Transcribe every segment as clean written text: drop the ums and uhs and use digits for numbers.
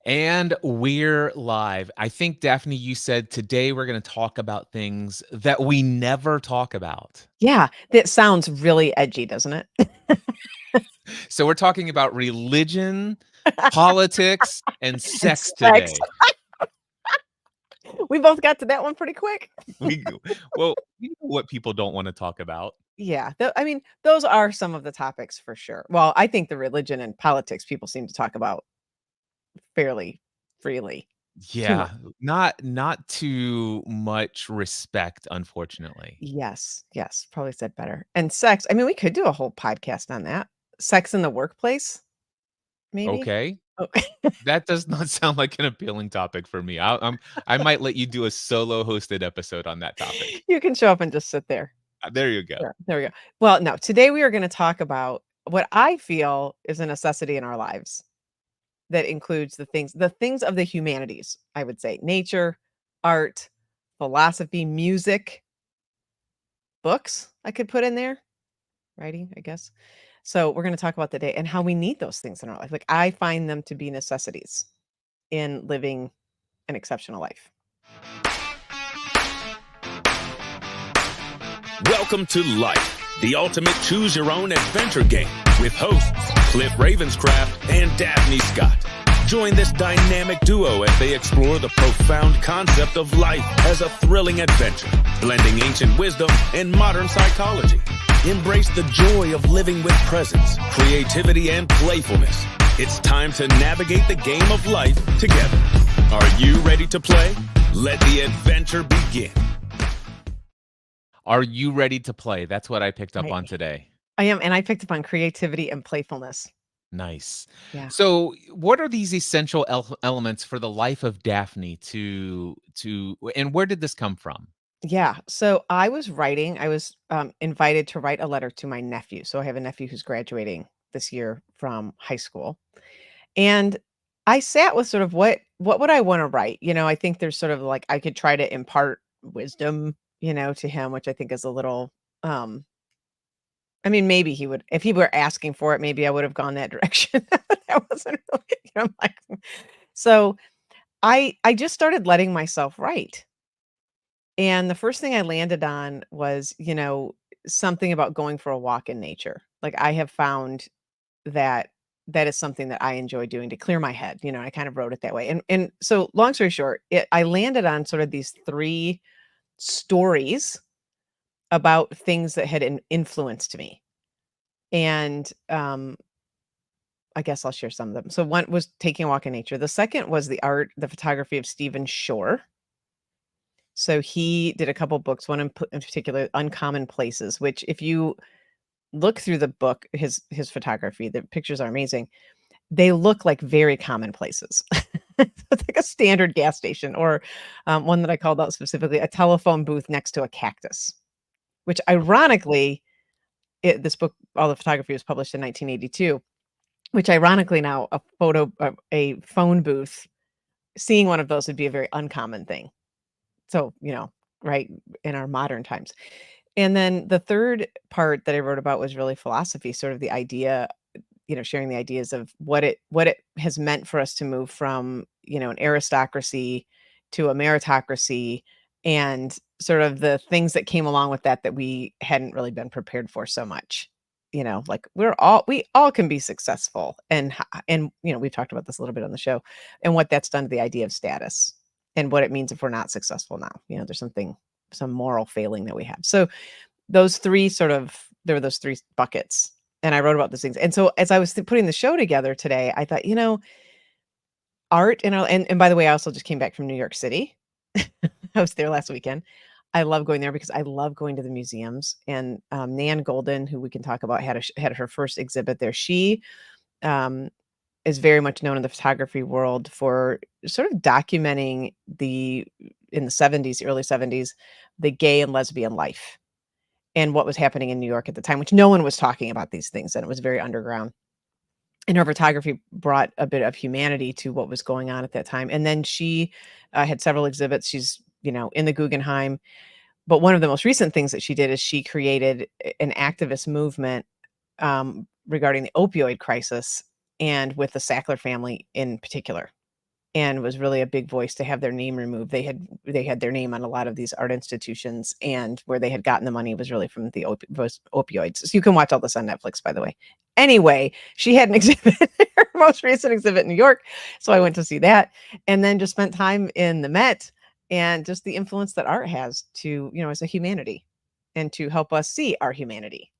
And we're live. I think, Daphne, you said today we're going to talk about things that we never talk about. Yeah, that sounds really edgy, doesn't it? So we're talking about religion, politics, and And sex sex. today. We both got to that one pretty quick. We well, you know what people don't want to talk about. Yeah, I mean, those are some of the topics for sure. Well, I think the religion and politics people seem to talk about fairly freely. Too Yeah, much. not too much respect, unfortunately. Yes, yes, probably said better. And sex, I mean, we could do a whole podcast on that. Sex in the workplace, maybe? Okay. Oh, That does not sound like an appealing topic for me. I might let you do a solo hosted episode on that topic. you can show up and just sit there. There you go. Yeah, there we go. Well, no, today we are going to talk about what I feel is a necessity in our lives that includes the things of the humanities, I would say. Nature, art, philosophy, music, books, I could put in there, writing, I guess. So, we're going to talk about the day and how we need those things in our life. Like I find them to be necessities in living an exceptional life. Welcome to Life, the ultimate choose-your-own adventure game with hosts Cliff Ravenscraft and Daphne Scott. Join this dynamic duo as they explore the profound concept of life as a thrilling adventure, blending ancient wisdom and modern psychology. Embrace the joy of living with presence, creativity, and playfulness. It's time to navigate the game of life together. Are you ready to play? Let the adventure begin. Are you ready to play? That's what I picked up Right. on today. I am, and I picked up on creativity and playfulness. Nice. Yeah. So, what are these essential elements for the life of Daphne and where did this come from? Yeah. So I was invited to write a letter to my nephew. So I have a nephew who's graduating this year from high school. And I sat with sort of what would I want to write? I think there's sort of like I could try to impart wisdom, to him, which I think is a little I mean, maybe he would if he were asking for it, maybe I would have gone that direction. But that wasn't really, I'm like so I just started letting myself write. And the first thing I landed on was, something about going for a walk in nature. Like I have found that that is something that I enjoy doing to clear my head. I kind of wrote it that way. And so long story short, I landed on sort of these three stories about things that had influenced me. And I guess I'll share some of them. So one was taking a walk in nature. The second was the photography of Stephen Shore. So he did a couple books, one in particular, Uncommon Places, which if you look through the book, his photography, the pictures are amazing. They look like very common places. It's like a standard gas station or one that I called out specifically, a telephone booth next to a cactus, which ironically, this book, all the photography was published in 1982, which ironically now a phone booth, seeing one of those would be a very uncommon thing. So, right in our modern times. And then the third part that I wrote about was really philosophy, sort of the idea, sharing the ideas of what it has meant for us to move from, an aristocracy to a meritocracy and sort of the things that came along with that we hadn't really been prepared for so much. Like we all can be successful and we've talked about this a little bit on the show and what that's done to the idea of status and what it means if we're not successful now. There's some moral failing that we have. So there were those three buckets. And I wrote about those things. And so as I was putting the show together today, I thought, art and by the way, I also just came back from New York City. I was there last weekend. I love going there because I love going to the museums. And Nan Golden, who we can talk about, had her first exhibit there. She is very much known in the photography world for sort of documenting in the 70s, early 70s, the gay and lesbian life and what was happening in New York at the time, which no one was talking about these things, and it was very underground. And her photography brought a bit of humanity to what was going on at that time. And then she had several exhibits. She's, in the Guggenheim. But one of the most recent things that she did is she created an activist movement regarding the opioid crisis and with the Sackler family in particular. and was really a big voice to have their name removed. They had their name on a lot of these art institutions, and where they had gotten the money was really from the opioids. So you can watch all this on Netflix, by the way. Anyway, she had an exhibit, her most recent exhibit in New York, so I went to see that, and then just spent time in the Met, and just the influence that art has to, as a humanity, and to help us see our humanity.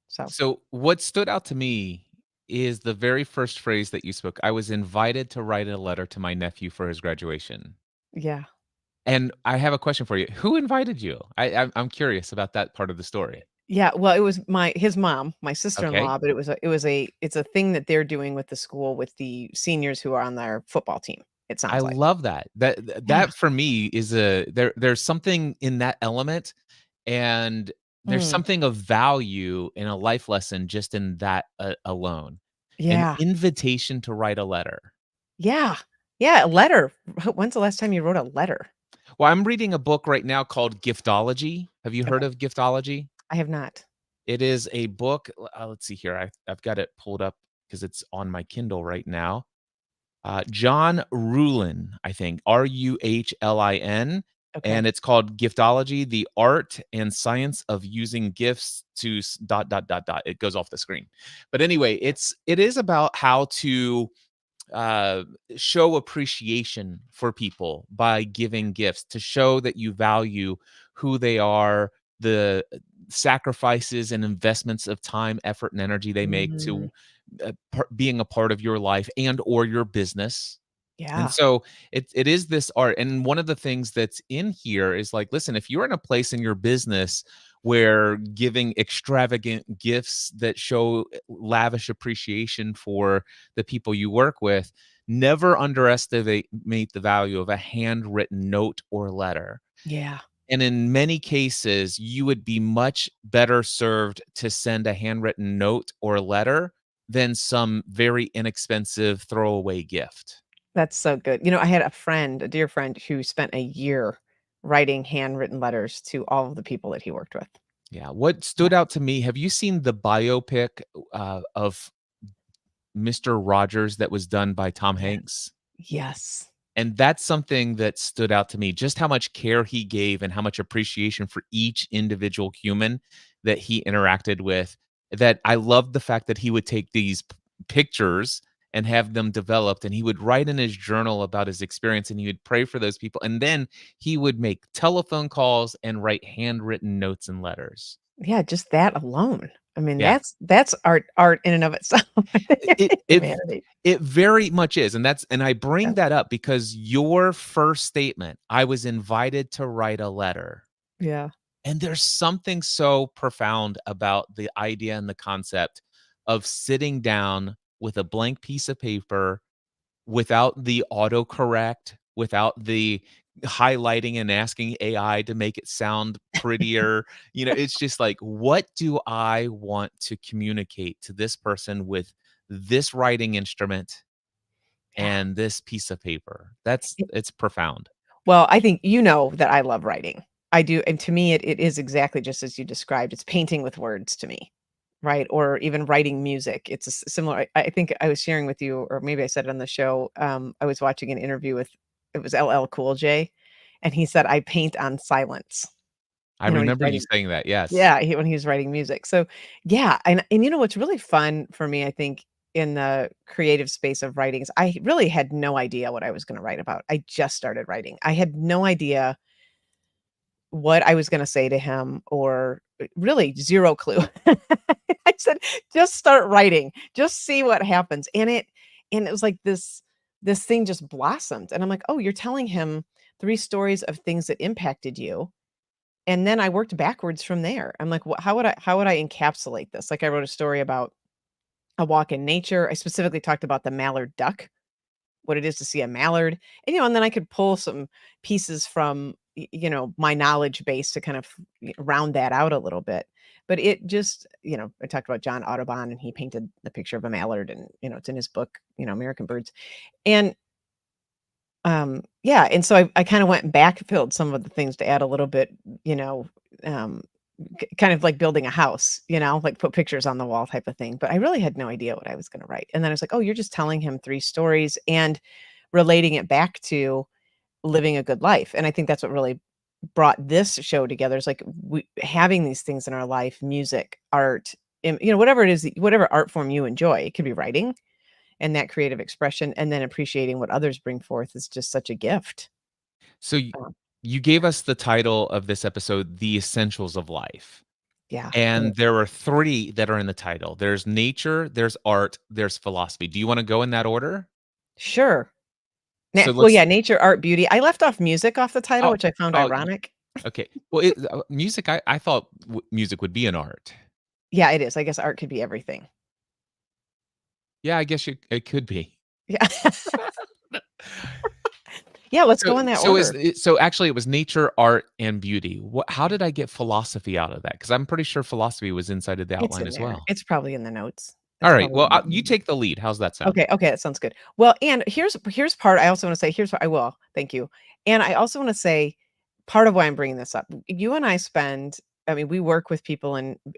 So, So, what stood out to me is the very first phrase that you spoke. I was invited to write a letter to my nephew for his graduation. yeah. And I have a question for you. Who invited you? I'm curious about that part of the story. Yeah, well, it was his mom, my Okay. sister-in-law, but it's a thing that they're doing with the school with the seniors who are on their football team, it I sounds like. love that. Yeah. That for me is there's something in that element, and there's Mm, something of value in a life lesson just in that alone. An yeah. invitation to write a letter. Yeah. Yeah, a letter. When's the last time you wrote a letter? Well, I'm reading a book right now called Giftology. Have you heard Okay. of Giftology? I have not. It is a book. Let's see here. I've got it pulled up because it's on my Kindle right now. John Ruhlin, I think, Ruhlin, Okay. and it's called Giftology: The Art and Science of Using Gifts to dot dot dot dot. It goes off the screen, but anyway, it is about how to uh, show appreciation for people by giving gifts to show that you value who they are, the sacrifices and investments of time, effort, and energy they make Mm, to being a part of your life and or your business. And yeah. so it is this art. And one of the things that's in here is like, listen, if you're in a place in your business where giving extravagant gifts that show lavish appreciation for the people you work with, never underestimate the value of a handwritten note or letter. Yeah. And in many cases, you would be much better served to send a handwritten note or letter than some very inexpensive throwaway gift. That's so good. I had a dear friend who spent a year writing handwritten letters to all of the people that he worked with. Yeah, what Yeah. stood out to me, have you seen the biopic, of Mister Rogers that was done by Tom Yeah. Hanks? Yes. And that's something that stood out to me, just how much care he gave and how much appreciation for each individual human that he interacted with, that I loved the fact that he would take these pictures and have them developed, and he would write in his journal about his experience, and he would pray for those people, and then he would make telephone calls and write handwritten notes and letters. Yeah, just that alone. I mean, Yeah. that's art in and of itself. It it Humanity. it very much is, and I Yeah. bring that up because your first statement, "I was invited to write a letter," Yeah. and there's something so profound about the idea and the concept of sitting down with a blank piece of paper without the autocorrect, without the highlighting and asking AI to make it sound prettier. It's just like, what do I want to communicate to this person with this writing instrument Yeah. and this piece of paper? It's profound. Well, I think you know that I love writing. I do, and to me, it is exactly just as you described. It's painting with words to me, right? Or even writing music. It's a similar. I think I was sharing with you, or maybe I said it on the show. I was watching an interview with it was LL Cool J, and he said, "I paint on silence." I When he's remember you writing. saying that. Yes. Yeah, when he was writing music. So, yeah, and what's really fun for me, I think, in the creative space of writing is I really had no idea what I was gonna write about. I just started writing. I had no idea what I was gonna say to him or really 0 clue. I said, "Just start writing. Just see what happens." And it was like this thing just blossomed, and I'm like, "Oh, you're telling him 3 stories of things that impacted you." And then I worked backwards from there. I'm like, how would I encapsulate this?" Like, I wrote a story about a walk in nature. I specifically talked about the mallard duck, what it is to see a mallard, and then I could pull some pieces from, my knowledge base to kind of round that out a little bit. But it just, I talked about John Audubon, and he painted the picture of a mallard, and, it's in his book, American Birds. And yeah, and so I kinda went and backfilled some of the things to add a little bit, you know, um, kind of like building a house, like put pictures on the wall type of thing, but I really had no idea what I was gonna write, and then I was like, "Oh, you're just telling him 3 stories," and relating it back to living a good life. And I think that's what really brought this show together is like having these things in our life, music, art, whatever it is, whatever art form you enjoy. It could be writing and that creative expression, and then appreciating what others bring forth is just such a gift. So Um, you gave us the title of this episode, The Essentials of Life. yeah. And there are 3 that are in the title. There's nature, there's art, there's philosophy. Do you wanna go in that order? Sure. So Well, let's yeah, nature, art, beauty. I left off music off the title, oh, which I found oh, ironic. okay. Well, music, I thought music would be an art. Yeah, it is. I guess art could be everything. Yeah, I guess it could be. Yeah. Yeah, let's So go in that so is order. it so actually it was nature, art, and beauty. How did I get philosophy out of that? Because 'Cause I'm pretty sure philosophy was inside of the It's outline in as there. well. It's probably in the notes. It's Alright, probably well, in you the take the lead. How's that sound? Okay, okay, that sounds good. Well, and here's part I also wanna say, here's what I will, thank you. And I also wanna say, part of why I'm bringing this up, you and I spend I mean, we work with people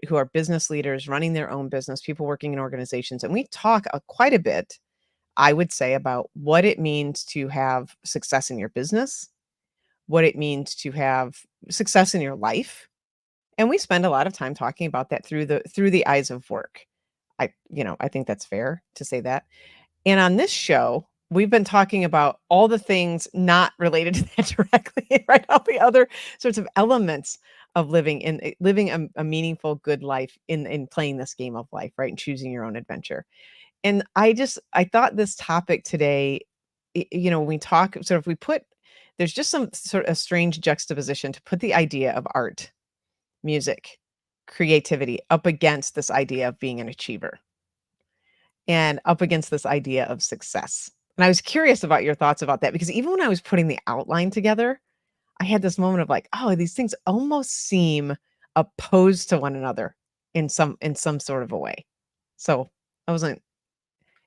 who are business leaders, running their own business, people working in organizations, and we talk, quite a bit, I would say, about what it means to have success in your business, what it means to have success in your life, and we spend a lot of time talking about that through the eyes of work. I think that's fair to say that. And on this show, we've been talking about all the things not related to that directly, right? All the other sorts of elements of living a meaningful, good life in playing this game of life, right? And choosing your own adventure. And I thought this topic today, we talk sort of we put there's just some sort of a strange juxtaposition to put the idea of art, music, creativity up against this idea of being an achiever and up against this idea of success. And I was curious about your thoughts about that because even when I was putting the outline together, I had this moment of like, oh, these things almost seem opposed to one another in some sort of a way. So I wasn't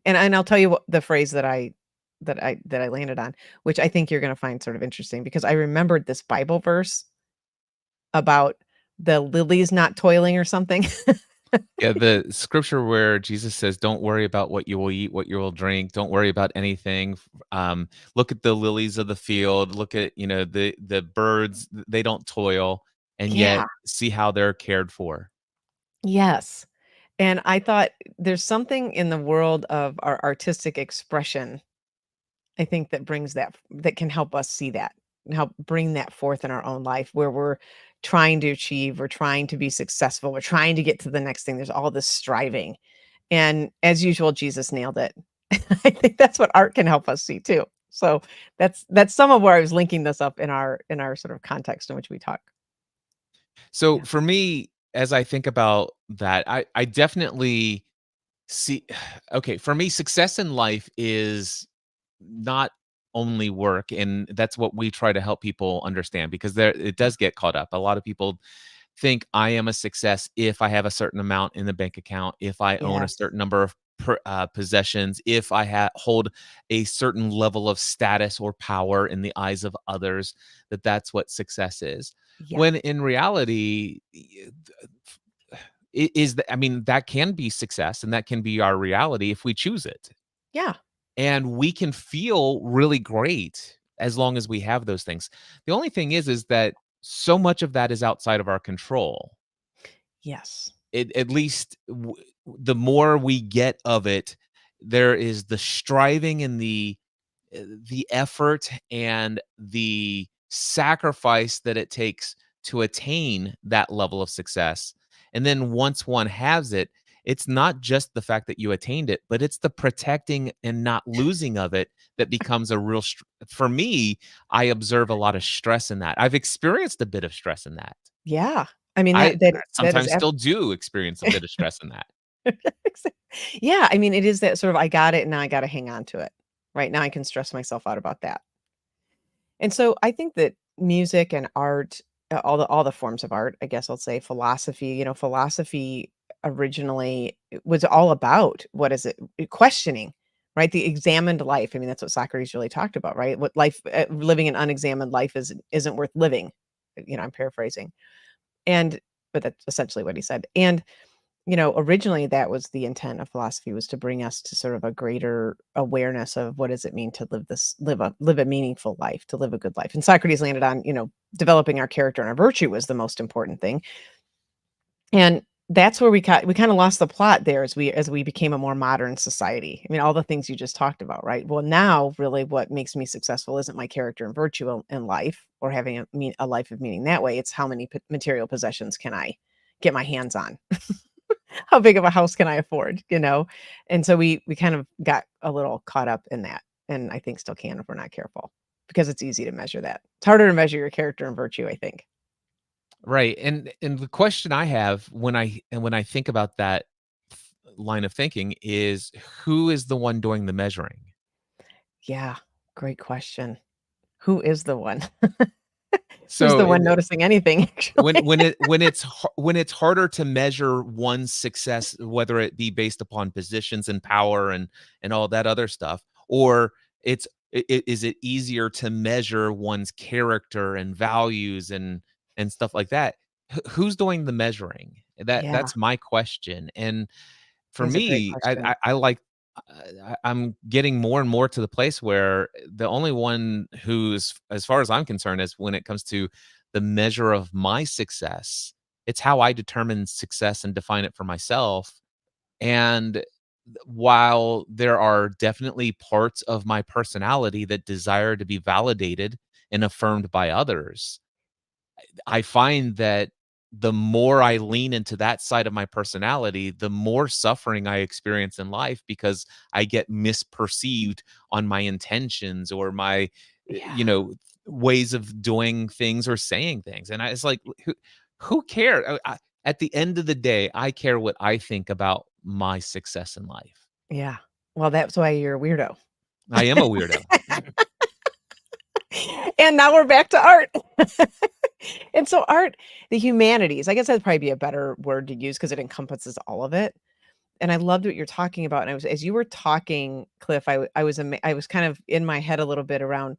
and I'll tell you what the phrase that I landed on, which I think you're gonna find sort of interesting because I remembered this Bible verse about the lilies not toiling or something. Yeah, the scripture where Jesus says, "Don't worry about what you will eat, what you will drink. Don't worry about anything. Look at the lilies of the field. Look at, the birds. They don't toil, and yet Yeah. see how they're cared for." Yes. And I thought there's something in the world of our artistic expression, I think that can help us see that, and help bring that forth in our own life where we're trying to achieve, we're trying to be successful, we're trying to get to the next thing. There's all this striving. And as usual, Jesus nailed it. I think that's what art can help us see too. So that's some of where I was linking this up in our sort of context in which we talk. So Yeah. for me, as I think about that, I definitely see. Okay, for me, success in life is not only work, and that's what we try to help people understand because there it does get caught up. A lot of people think I am a success if I have a certain amount in the bank account, if I own a Yes. certain number of possessions, if I hold a certain level of status or power in the eyes of others, that's what success is. Yeah. When in reality, it is that I mean that can be success and that can be our reality if we choose it. Yeah. And we can feel really great as long as we have those things. The only thing is that so much of that is outside of our control. Yes. At least the more we get of it, there is the striving and the effort and the sacrifice that it takes to attain that level of success. And then once one has it, it's not just the fact that you attained it, but it's the protecting and not losing of it that becomes a real for me, I observe a lot of stress in that. I've experienced a bit of stress in that. Yeah. I mean, I that is sometimes still do experience a bit of stress in that. Yeah, I mean, it is that sort of, I got it, now I gotta hang on to it. Right now I can stress myself out about that. And so I think that music and art, all the forms of art, I guess I'll say philosophy, philosophy originally was all about what is it? Questioning, right? The examined life. I mean, that's what Socrates really talked about, right? What life, living an unexamined life isn't worth living. I'm paraphrasing. And but that's essentially what he said. And originally that was the intent of philosophy, was to bring us to sort of a greater awareness of what does it mean to live a meaningful life, to live a good life. And Socrates landed on, developing our character and our virtue was the most important thing. And that's where we kind of lost the plot there as we became a more modern society. I mean, all the things you just talked about, right? Well, now really what makes me successful isn't my character and virtue in life, or having a life of meaning that way. It's how many material possessions can I get my hands on? How big of a house can I afford, And so we kind of got a little caught up in that, and I think still can if we're not careful, because it's easy to measure that. It's harder to measure your character and virtue, I think. Right, and the question I have when I think about that line of thinking is, who is the one doing the measuring? Yeah, great question. Who is the one? Who's So, the one noticing anything, when actually? when it's harder to measure one's success, whether it be based upon positions and power and all that other stuff, or is it easier to measure one's character and values and stuff like that? Who's doing the measuring? Yeah, That's my question. And for that's a great me, question. I like I'm getting more and more to the place where the only one who's, as far as I'm concerned, is when it comes to the measure of my success, it's how I determine success and define it for myself. And while there are definitely parts of my personality that desire to be validated and affirmed by others, I find that the more I lean into that side of my personality, the more suffering I experience in life, because I get misperceived on my intentions or my, Yeah, ways of doing things or saying things. And it's like, who cares? At the end of the day, I care what I think about my success in life. yeah. Well, that's why you're a weirdo. I am a weirdo. And now we're back to art. And so art, the humanities, I guess that'd probably be a better word to use because it encompasses all of it. And I loved what you're talking about, and as you were talking, Cliff, I was kind of in my head a little bit around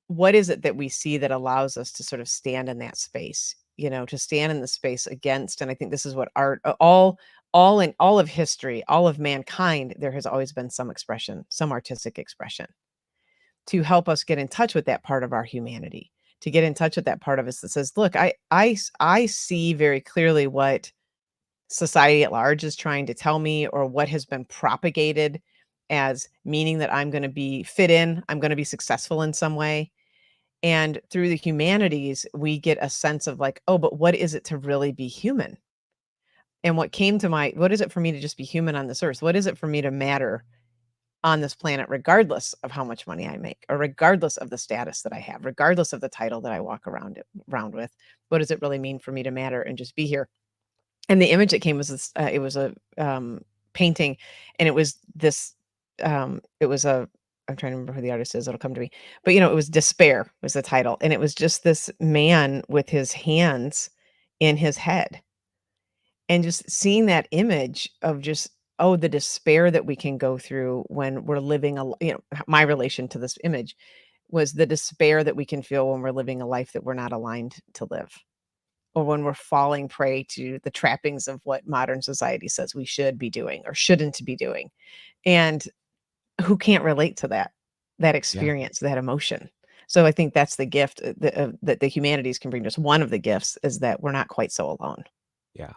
what is it that we see that allows us to sort of stand in that space, to stand in the space against, and I think this is what art, all in all of history, all of mankind, there has always been some expression, some artistic expression to help us get in touch with that part of our humanity, to get in touch with that part of us that says, look, I see very clearly what society at large is trying to tell me, or what has been propagated as meaning that I'm going to be fit in, I'm going to be successful in some way. And through the humanities, we get a sense of like, oh, but what is it to really be human? And what is it for me to just be human on this earth? What is it for me to matter on this planet, regardless of how much money I make, or regardless of the status that I have, regardless of the title that I walk around with? What does it really mean for me to matter and just be here? And the image that came was this, it was a, painting, and it was this, it was a I'm trying to remember who the artist is, it'll come to me. But, it was Despair was the title, and it was just this man with his hands in his head, and just seeing that image of just, oh, the despair that we can go through when we're living my relation to this image was the despair that we can feel when we're living a life that we're not aligned to live, or when we're falling prey to the trappings of what modern society says we should be doing or shouldn't be doing. And who can't relate to that Yeah. experience, that emotion? So I think that's the gift that the humanities can bring us. One of the gifts is that we're not quite so alone, Yeah.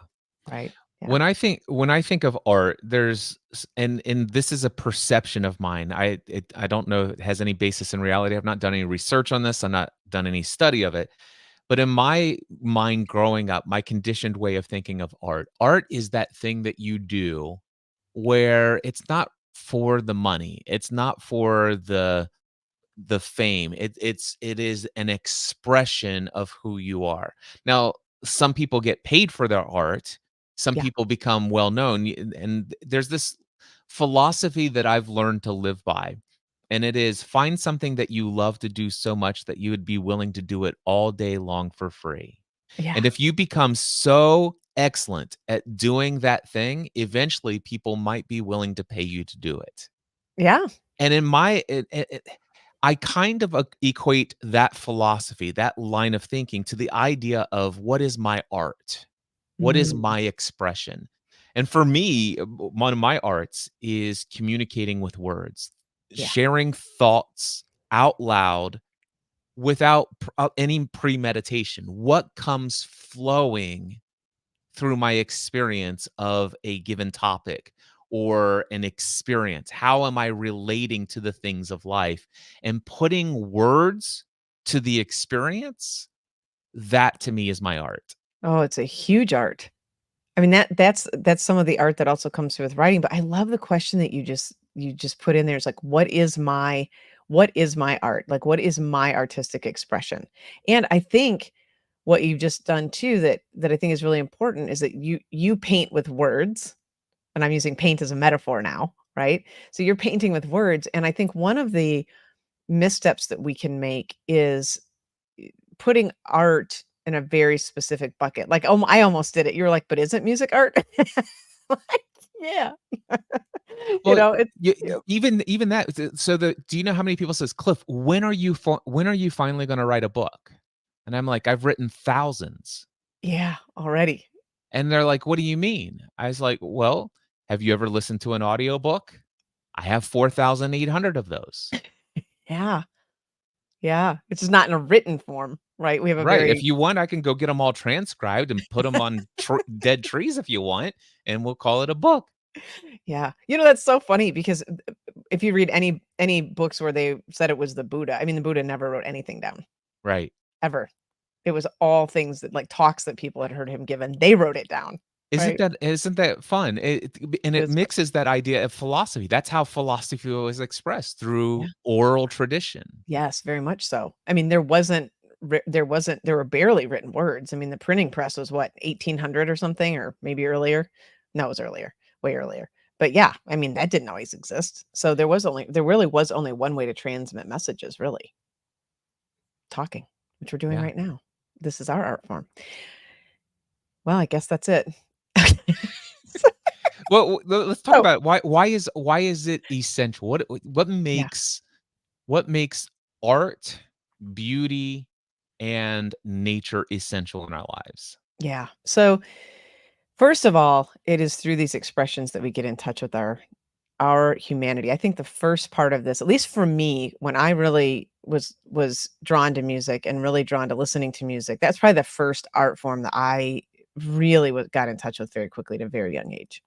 right? Yeah. When I think of art, there's and this is a perception of mine. I don't know if it has any basis in reality. I've not done any research on this. I've not done any study of it. But in my mind growing up, my conditioned way of thinking of art is that thing that you do where it's not for the money. It's not for the fame. It is an expression of who you are. Now, some people get paid for their art. Some Yeah. people become well known, and there's this philosophy that I've learned to live by, and it is, find something that you love to do so much that you would be willing to do it all day long for free. Yeah. And if you become so excellent at doing that thing, eventually people might be willing to pay you to do it. Yeah. And in I kind of equate that philosophy, that line of thinking, to the idea of what is my art? What is Mm. my expression? And for me, one of my arts is communicating with words, Yeah. sharing thoughts out loud without any premeditation. What comes flowing through my experience of a given topic or an experience? How am I relating to the things of life? And putting words to the experience, that to me is my art. Oh, it's a huge art. I mean, that's some of the art that also comes through with writing, but I love the question that you just put in there. It's like, what is my art? Like, what is my artistic expression? And I think what you've just done too that I think is really important is that you paint with words, and I'm using paint as a metaphor now, right? So you're painting with words, and I think one of the missteps that we can make is putting art in a very specific bucket. Like, oh, I almost did it. You were like, "But isn't music art?" Like, yeah. You Well, know, it's y even that, so do you know how many people says, "Cliff, when are you finally gonna write a book?" And I'm like, "I've written thousands." yeah, already. And they're like, "What do you mean?" I was like, "Well, have you ever listened to an audiobook? I have 4,800 of those." Yeah, yeah. It's just not in a written form, right? We have a Right, if very you want, I can go get them all transcribed and put them on dead trees if you want, and we'll call it a book. yeah. You know, that's so funny because if you read any books where they said it was the Buddha, I mean, the Buddha never wrote anything down, Right. ever. It was all things that like talks that people had heard him give, and they wrote it down, right? Isn't that fun? And It it is fun. mixes that idea of philosophy. That's how philosophy was expressed, through Yeah. oral tradition. Yes, very much so. I mean, there were barely written words. I mean, the printing press was what, 1800 or something, or maybe earlier? No, it was earlier, way earlier. But yeah, I mean, that didn't always exist. So there really was only one way to transmit messages, really, talking, which we're doing Yeah. right now. This is our art form. Well, I guess that's it. Well, let's talk So, about why is it essential? yeah, What makes art, beauty, and nature essential in our lives? yeah. So, first of all, it is through these expressions that we get in touch with our humanity. I think the first part of this, at least for me, when I really was drawn to music and really drawn to listening to music, that's probably the first art form that I really got in touch with very quickly at a very young age.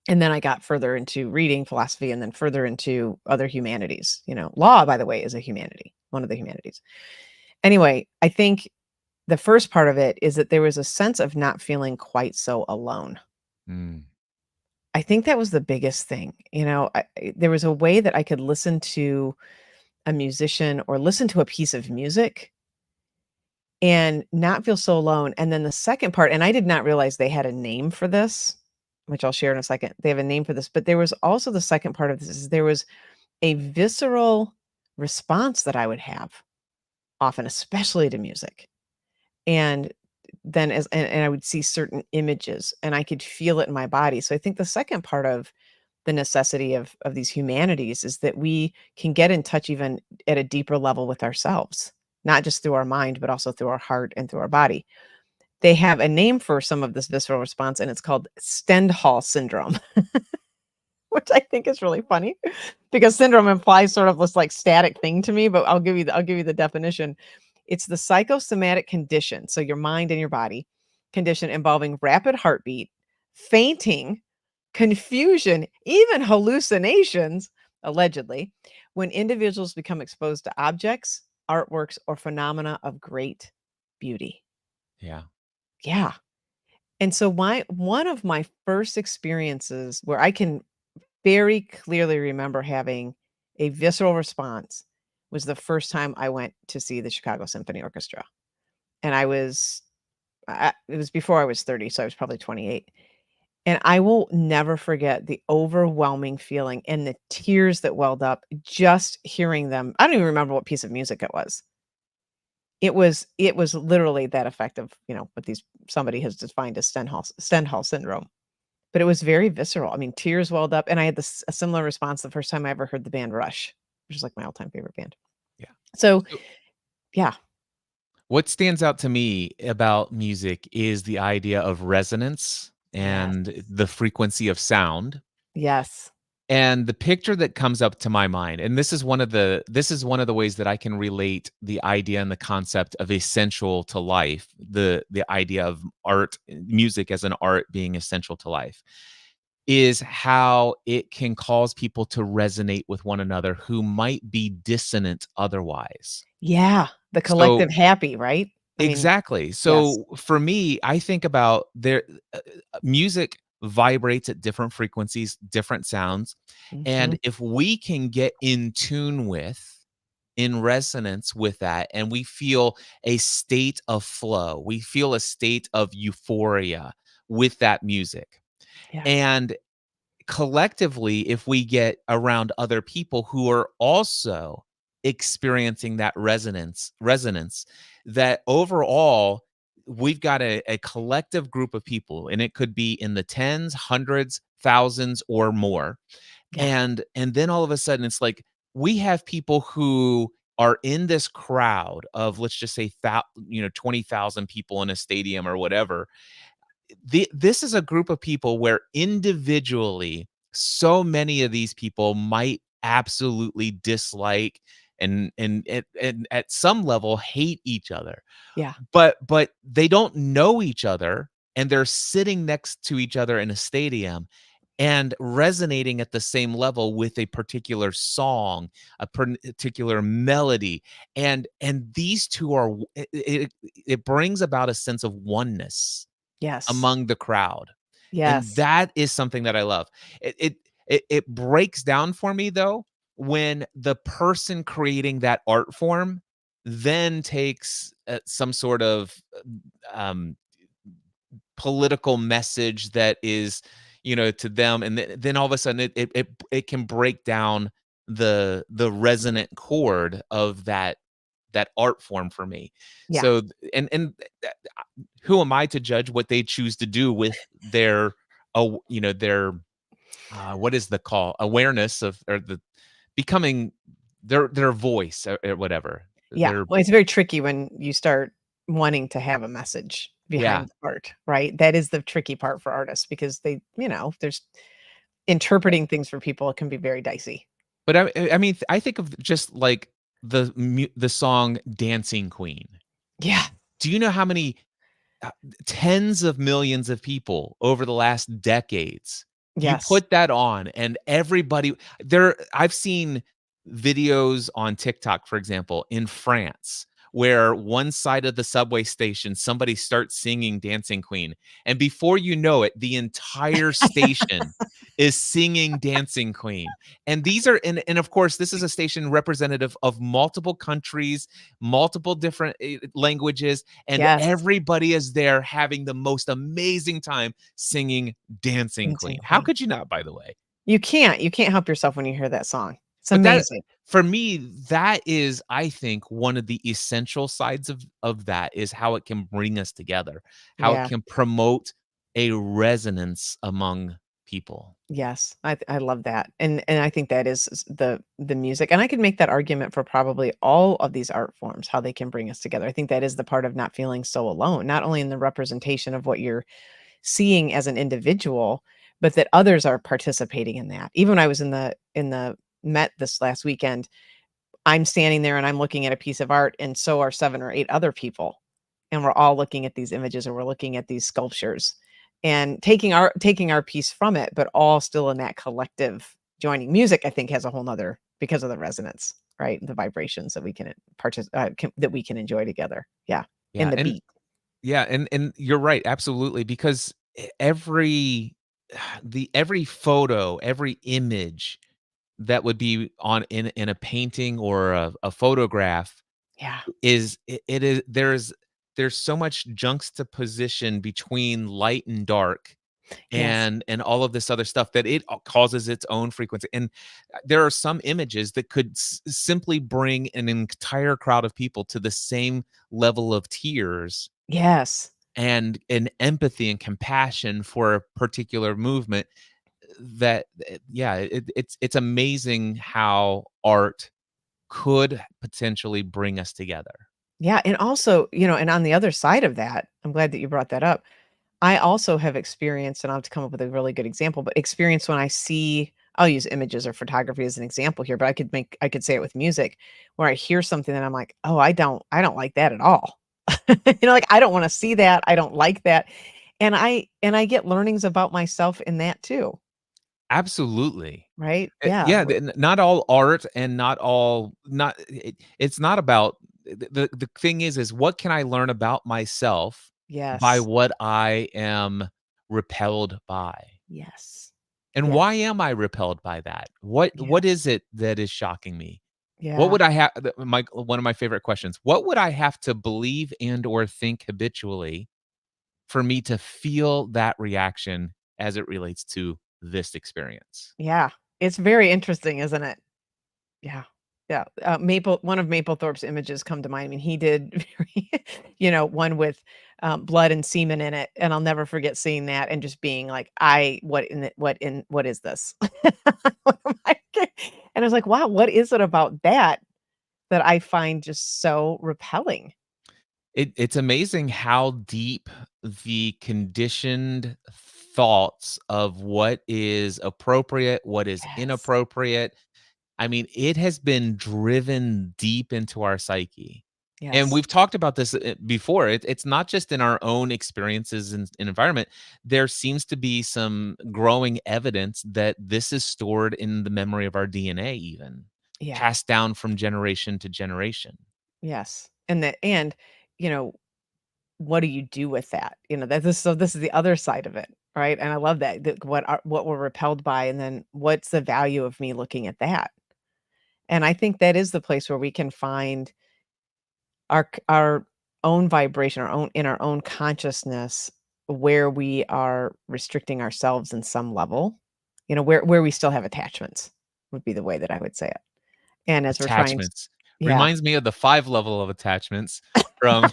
And then I got further into reading philosophy and then further into other humanities. You know, law, by the way, is a humanity, one of the humanities. Anyway, I think the first part of it is that there was a sense of not feeling quite so alone. Mm, I think that was the biggest thing. You know, there was a way that I could listen to a musician or listen to a piece of music and not feel so alone. And then the second part, and I did not realize they had a name for this, which I'll share in a second. They have a name for this, but there was also the second part of this is there was a visceral response that I would have often, especially to music. And then and I would see certain images and I could feel it in my body. So I think the second part of the necessity of these humanities is that we can get in touch even at a deeper level with ourselves, not just through our mind, but also through our heart and through our body. They have a name for some of this visceral response, and it's called Stendhal syndrome, which I think is really funny because syndrome implies sort of this like static thing to me, but I'll give you the definition. It's the psychosomatic condition, so your mind and your body condition involving rapid heartbeat, fainting, confusion, even hallucinations, allegedly, when individuals become exposed to objects, artworks, or phenomena of great beauty. yeah. Yeah. And so one of my first experiences where I can very clearly remember having a visceral response was the first time I went to see the Chicago Symphony Orchestra. And it was before I was 30, so I was probably 28. And I will never forget the overwhelming feeling and the tears that welled up just hearing them. I don't even remember what piece of music it was. It was literally that effective, what these somebody has defined as Stendhal syndrome. But it was very visceral. I mean, tears welled up, and I had a similar response the first time I ever heard the band Rush, which is like my all-time favorite band. Yeah. So, So, yeah. what stands out to me about music is the idea of resonance Yes. and the frequency of sound. Yes. And the picture that comes up to my mind, and this is one of the ways that I can relate the idea and the concept of essential to life, the idea of art, music as an art being essential to life, is how it can cause people to resonate with one another who might be dissonant otherwise. Yeah, the So collective happy, right? I mean, exactly. yes. So for me, I think about music vibrates at different frequencies, different sounds. And Mhm. if we can get in tune with, in resonance with that, and we feel a state of flow, we feel a state of euphoria with that music. Yes. And collectively, if we get around other people who are also experiencing that resonance, that overall we've got a collective group of people, and it could be in the tens, hundreds, thousands, or more. Yeah. And then all of a sudden it's like we have people who are in this crowd of, let's just say, 20,000 people in a stadium or whatever. This is a group of people where individually so many of these people might absolutely dislike and at some level hate each other, Yeah. but they don't know each other, and they're sitting next to each other in a stadium and resonating at the same level with a particular song, a particular melody, and these two are it brings about a sense of oneness Yes. among the crowd, and Yes. that is something that I love. It breaks down for me, though, when the person creating that art form then takes, some sort of, um, political message that is, to them, and then all of a sudden it can break down the resonant chord of that art form for me. Yeah. So, and who am I to judge what they choose to do with their what is the call, awareness of, or the becoming their voice, or whatever Yeah. their Well, it's very tricky when you start wanting to have a message yeah. behind the art, right? That is the tricky part for artists because there's interpreting things for people can be very dicey. But I mean, I think of just like the song Dancing Queen. Yeah. Do you know how many uh, tens of millions of people over the last decades, you Yes. put that on and everybody there I've seen videos on TikTok, for example, in France, where one side of the subway station, somebody starts singing Dancing Queen, and before you know it, the entire station is singing Dancing Queen. And these are and of course, this is a station representative of multiple countries, multiple different languages, and Yes. everybody is there having the most amazing time singing Dancing Dancing Queen. How Queen. could you not, by the way? You can't help yourself when you hear that song. It's But that amazing. for me, that is, I think, one of the essential sides of that is how it can bring us together, how it Yeah. can promote a resonance among people. Yes, I love that, and I think that is the music, and I could make that argument for probably all of these art forms, how they can bring us together. I think that is the part of not feeling so alone, not only in the representation of what you're seeing as an individual, but that others are participating in that. Even when I was in the Met this last weekend, I'm standing there and I'm looking at a piece of art, and so are 7 or 8 other people. And we're all looking at these images or we're looking at these sculptures and taking our piece from it, but all still in that collective joining. Music, I think, has a whole nother because of the resonance, right? The vibrations that we that we can enjoy together. Yeah. Yeah, And the and beat. yeah, and you're right, absolutely, because every every photo, every image that would be on in a painting or a photograph Yeah. it is there's so much juxtaposition between light and dark, Yes. and all of this other stuff that it causes its own frequency. And there are some images that could simply bring an entire crowd of people to the same level of tears Yes. and empathy and compassion for a particular movement, that yeah, it's amazing how art could potentially bring us together. Yeah. And also, and on the other side of that, I'm glad that you brought that up. I also have experienced, and I'll have to come up with a really good example, but experience when I see, I'll use images or photography as an example here, but I could say it with music, where I hear something and I'm like, "Oh, I don't like that at all." Like, I don't wanna see that, I don't like that, and I get learnings about myself in that too, Absolutely. right? Yeah, Yeah, not all art and not all not it's not about the thing is what can I learn about myself by yes, what I am repelled by? yes, And yes, why am I repelled by that? What yes, is it that is shocking me? What yeah, would I have my one of my favorite questions, what would I have to believe and or think habitually for me to feel that reaction as it relates to this experience? yeah. It's very interesting, isn't it? Yeah. Yeah, one of Mapplethorpe's images come to mind. I mean, he did very one with, blood and semen in it, and I'll never forget seeing that and just being like, "I what is this?" What am I g And I was like, "Wow, what is it about that that I find just so repelling?" It's amazing how deep the conditioned thoughts of what is appropriate, what is Yes. inappropriate. I mean, it has been driven deep into our psyche. And Yes. we've talked about this before. It's not just in our own experiences and environment. There seems to be some growing evidence that this is stored in the memory of our DNA, even Yeah. passed down from generation to generation. Yes. And, you know, what do you do with that? This is the other side of it, right? And I love that what we're repelled by, and then what's the value of me looking at that? And I think that is the place where we can find our own vibration, our own consciousness, where we are restricting ourselves in some level, where we still have attachments would be the way that I would say it. And as we're trying to Attachments. yeah, Reminds me of the 5 level of attachments from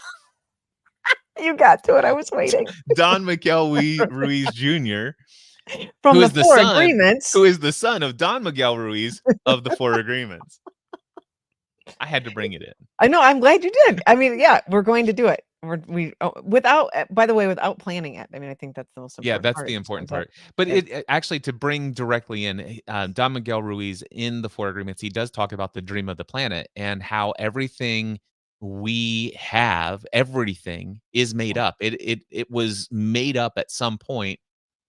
you got to it, I was waiting. Don Miguel Ruiz Jr., From who the is the 4 son agreements. who is the son of Don Miguel Ruiz of the 4 Agreements. I had to bring it in. I know, I'm glad you did. I mean, yeah, we're going to do it. Without by the way, without planning it. I mean, I think that's the most Yeah, important that's part the is important is that part. But that actually to bring directly in, Don Miguel Ruiz in the 4 Agreements, he does talk about the dream of the planet and how everything we have, everything is made yeah, up. It was made up at some point,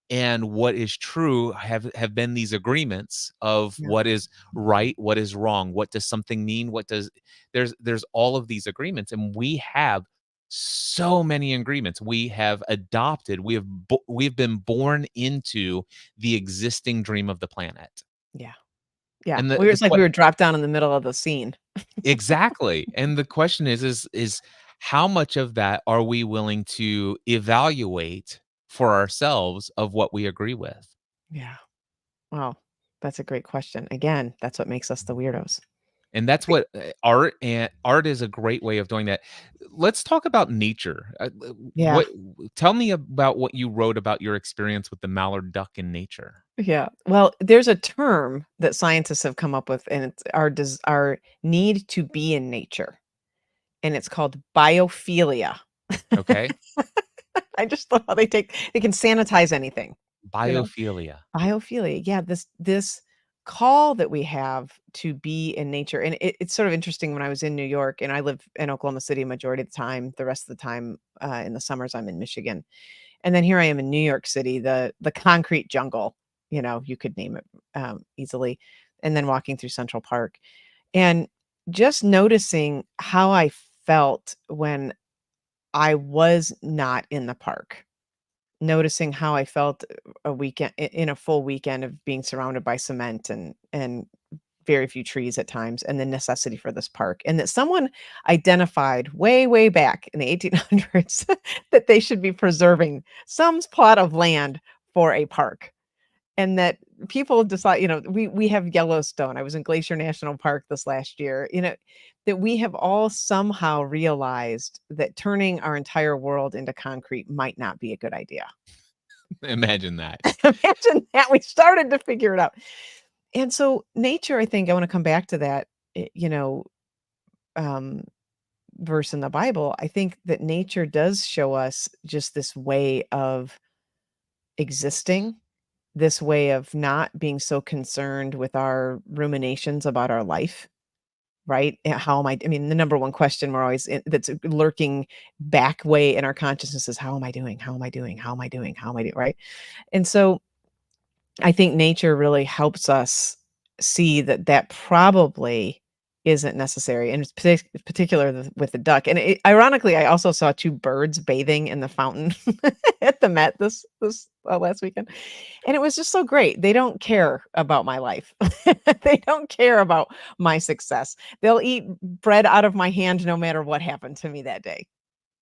and what is true have been these agreements of yeah, what is right, what is wrong, what does something mean, what does there's all of these agreements, and we have so many agreements we have adopted. We've been born into the existing dream of the planet. yeah, yeah. And It's like we were dropped down in the middle of the scene. exactly. And the question is how much of that are we willing to evaluate for ourselves of what we agree with? Yeah. Wow. That's a great question. Again, that's what makes us the weirdos. And that's Right. what art is a great way of doing that. Let's talk about nature. Yeah. Tell me about what you wrote about your experience with the mallard duck in nature. Yeah. Well, there's a term that scientists have come up with, and it's our need to be in nature, and it's called biophilia. Okay? I just love how they can sanitize anything, you know? Biophilia. Biophilia, yeah, this call that we have to be in nature, and it's sort of interesting. When I was in New York, and I live in Oklahoma City majority of the time, the rest of the time, in the summers, I'm in Michigan, and then here I am in New York City, the concrete jungle, you could name it, easily, and then walking through Central Park, and just noticing how I felt when I was not in the park. Noticing how I felt a weekend in a full weekend of being surrounded by cement and very few trees at times, and the necessity for this park, and that someone identified way, way back in the 1800s that they should be preserving some plot of land for a park, and that people decide, we have Yellowstone. I was in Glacier National Park this last year, that we have all somehow realized that turning our entire world into concrete might not be a good idea. Imagine that. Imagine that, we started to figure it out. And so nature, I think I wanna come back to that, um, verse in the Bible, I think that nature does show us just this way of existing, this way of not being so concerned with our ruminations about our life, right? How am I mean, the number one question we're always that's lurking back way in our consciousness is how am I doing? How am I doing? How am I doing? How am I doing? Right? And so I think nature really helps us see that that probably isn't necessary, and it's particular with the duck. And ironically, I also saw two birds bathing in the fountain at the Met this last weekend, and it was just so great. They don't care about my life. They don't care about my success. They'll eat bread out of my hand no matter what happened to me that day,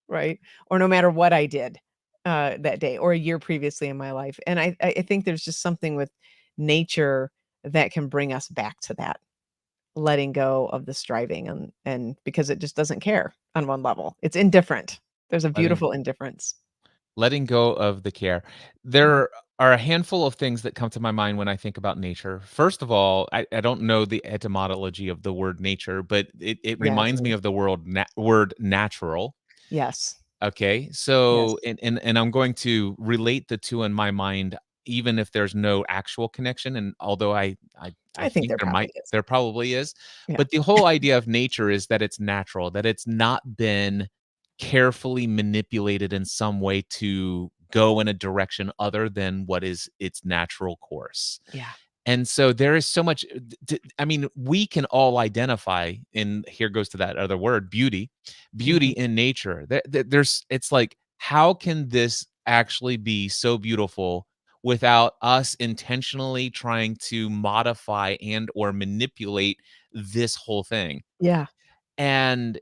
right? Or no matter what I did that day or a year previously in my life. And I think there's just something with nature that can bring us back to that, letting go of the striving and because it just doesn't care on one level. It's indifferent. There's a letting beautiful indifference. letting go of the care. Yeah. There are a handful of things that come to my mind when I think about nature. First of all, I don't know the etymology of the word nature, but it Yeah. reminds me of the word natural. Yes. Okay, so Yes. and I'm going to relate the 2 in my mind, even if there's no actual connection, and although I I think think there probably is. there probably is, Yeah. but the whole idea of nature is that it's natural, that it's not been carefully manipulated in some way to go in a direction other than what is its natural course. Yeah. And so there is so much I mean, we can all identify, and here goes to that other word, beauty Mhm. in nature. There's it's like, how can this actually be so beautiful without us intentionally trying to modify and or manipulate this whole thing? Yeah. And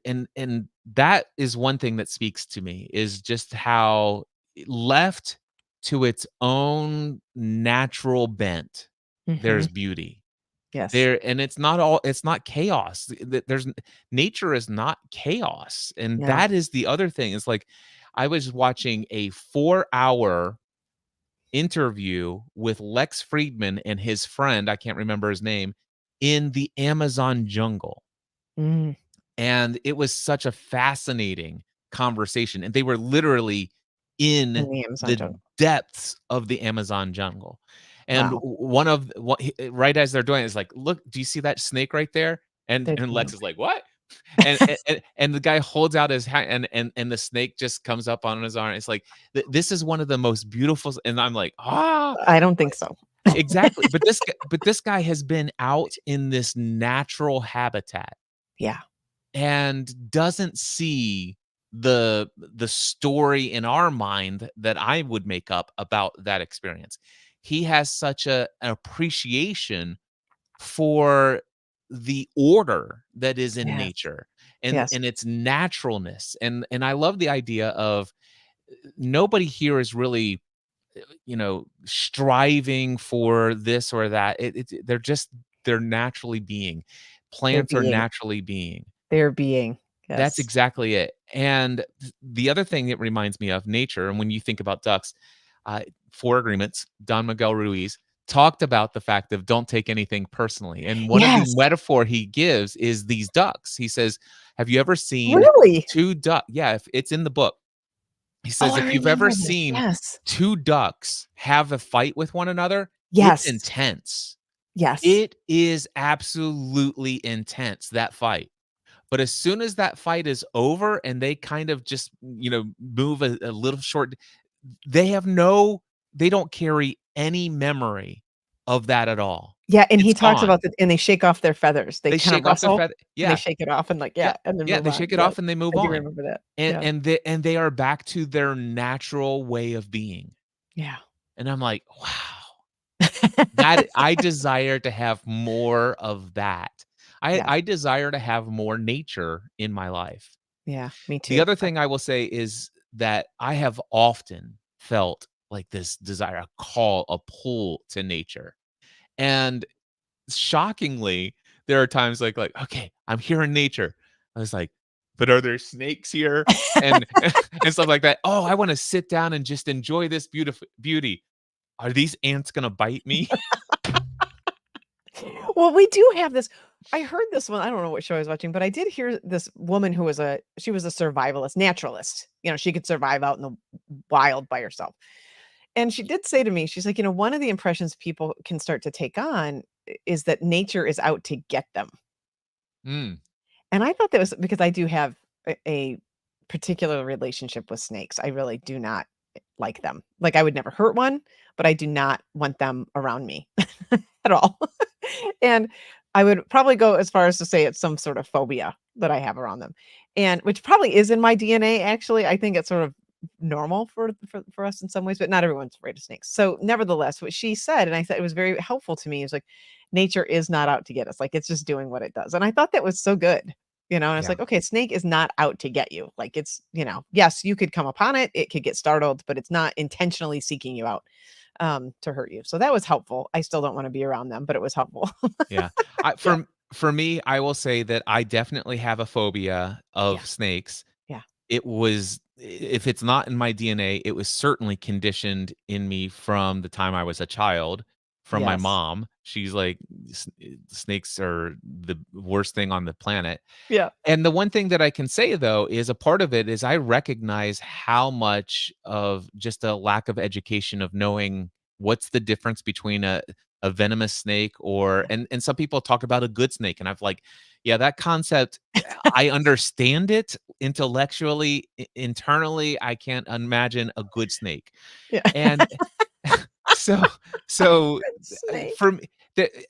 that is one thing that speaks to me, is just how left to its own natural bent, there's Mhm. beauty. Yes. There and it's not chaos. There's nature is not chaos. And No. that is the other thing. It's like I was watching a 4-hour interview with Lex Friedman and his friend, I can't remember his name, in the Amazon jungle. Mm. And it was such a fascinating conversation, and they were literally In in the Amazon the jungle. depths of the Amazon jungle. And Wow. one of what right as they're doing it is like, "Look, do you see that snake right there?" There's And no Lex is like, "What?" And the guy holds out his hand, and the snake just comes up on his arm. It's like, "This is one of the most beautiful," and I'm like, "Ah." I don't think so. Exactly, but this guy has been out in this natural habitat Yeah. and doesn't see the story in our mind that I would make up about that experience. He has such an appreciation for the order that is in Yes. nature Yes. and its naturalness. And I love the idea of nobody here is really striving for this or that. They're naturally being. They're Plants are being. naturally being. They're being. That's Yes. exactly it. And the other thing it reminds me of nature, and when you think about ducks, Four Agreements, Don Miguel Ruiz talked about the fact of don't take anything personally. And one of the Yes. metaphor he gives is these ducks. He says, "Have you ever seen Really? two duck?" Yeah, if it's in the book. He Oh, says, I "If you've ever remember this. seen Yes. two ducks have a fight with one another, it's Yes. intense. Yes. It is absolutely intense, that fight." But as soon as that fight is over and they kind of just, move a little short, they have no they don't carry any memory of that at all. Yeah, and he It's talks about gone. that and they shake off their feathers. They They kinda shake off their rustle, feather. and they Yeah, shake it off and, like, yeah, yeah, and then yeah, move they on. shake it Yep. off and they move I do on. remember that. And Yeah. and they are back to their natural way of being. Yeah. And I'm like, "Wow." I desire to have more of that. Yes. I desire to have more nature in my life. Yeah, me The too. other thing I will say is that I have often felt like this desire, a call, a pull to nature. And shockingly, there are times okay, I'm here in nature. I was like, but are there snakes here? And and stuff like that. Oh, I want to sit down and just enjoy this beautiful beauty. Are these ants gonna bite me? Well, we do have this I heard this one, I don't know what show I was watching, but I did hear this woman who was she was a survivalist, naturalist. She could survive out in the wild by herself. And she did say to me, she's like, one of the impressions people can start to take on is that nature is out to get them. Mm, And I thought that was because I do have a particular relationship with snakes. I really do not like them. Like, I would never hurt one, but I do not want them around me at all. And I would probably go as far as to say it's some sort of phobia that I have around them. And which probably is in my DNA, actually. I think it's sort of normal for us in some ways, but not everyone's afraid of snakes. So nevertheless, what she said, and I thought it was very helpful to me, is like nature is not out to get us. Like, it's just doing what it does. And I thought that was so good. And it's yeah. like, okay, a snake is not out to get you. Like, it's, yes, you could come upon it, it could get startled, but it's not intentionally seeking you out to hurt you. So that was helpful. I still don't want to be around them, but it was helpful. Yeah. I Yeah. for me, I will say that I definitely have a phobia Yeah. of snakes. Yeah. It was if it's not in my DNA, it was certainly conditioned in me from the time I was a child from my Yes. mom. She's like, Snakes are the worst thing on the planet." Yeah. And the one thing that I can say though is a part of it is I recognize how much of just a lack of education of knowing what's the difference between a venomous snake or and some people talk about a good snake and I've like, yeah, that concept I understand it intellectually, internally I can't imagine a good snake. Yeah. And so so, Good snake. for me,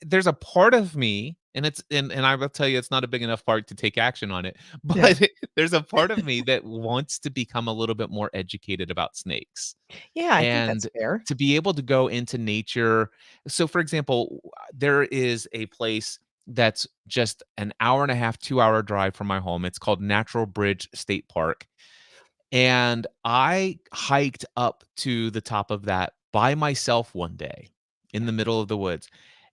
there's a part of me, and and I will tell you it's not a big enough part to take action on it, Yeah. but there's a part of me that wants to become a little bit more educated about snakes, Yeah, I think that's and fair. to be able to go into nature. So, for example, there is a place that's just an hour and a half, 2-hour drive from my home. It's called Natural Bridge State Park. And I hiked up to the top of that by myself one day in Yeah. the middle of the woods.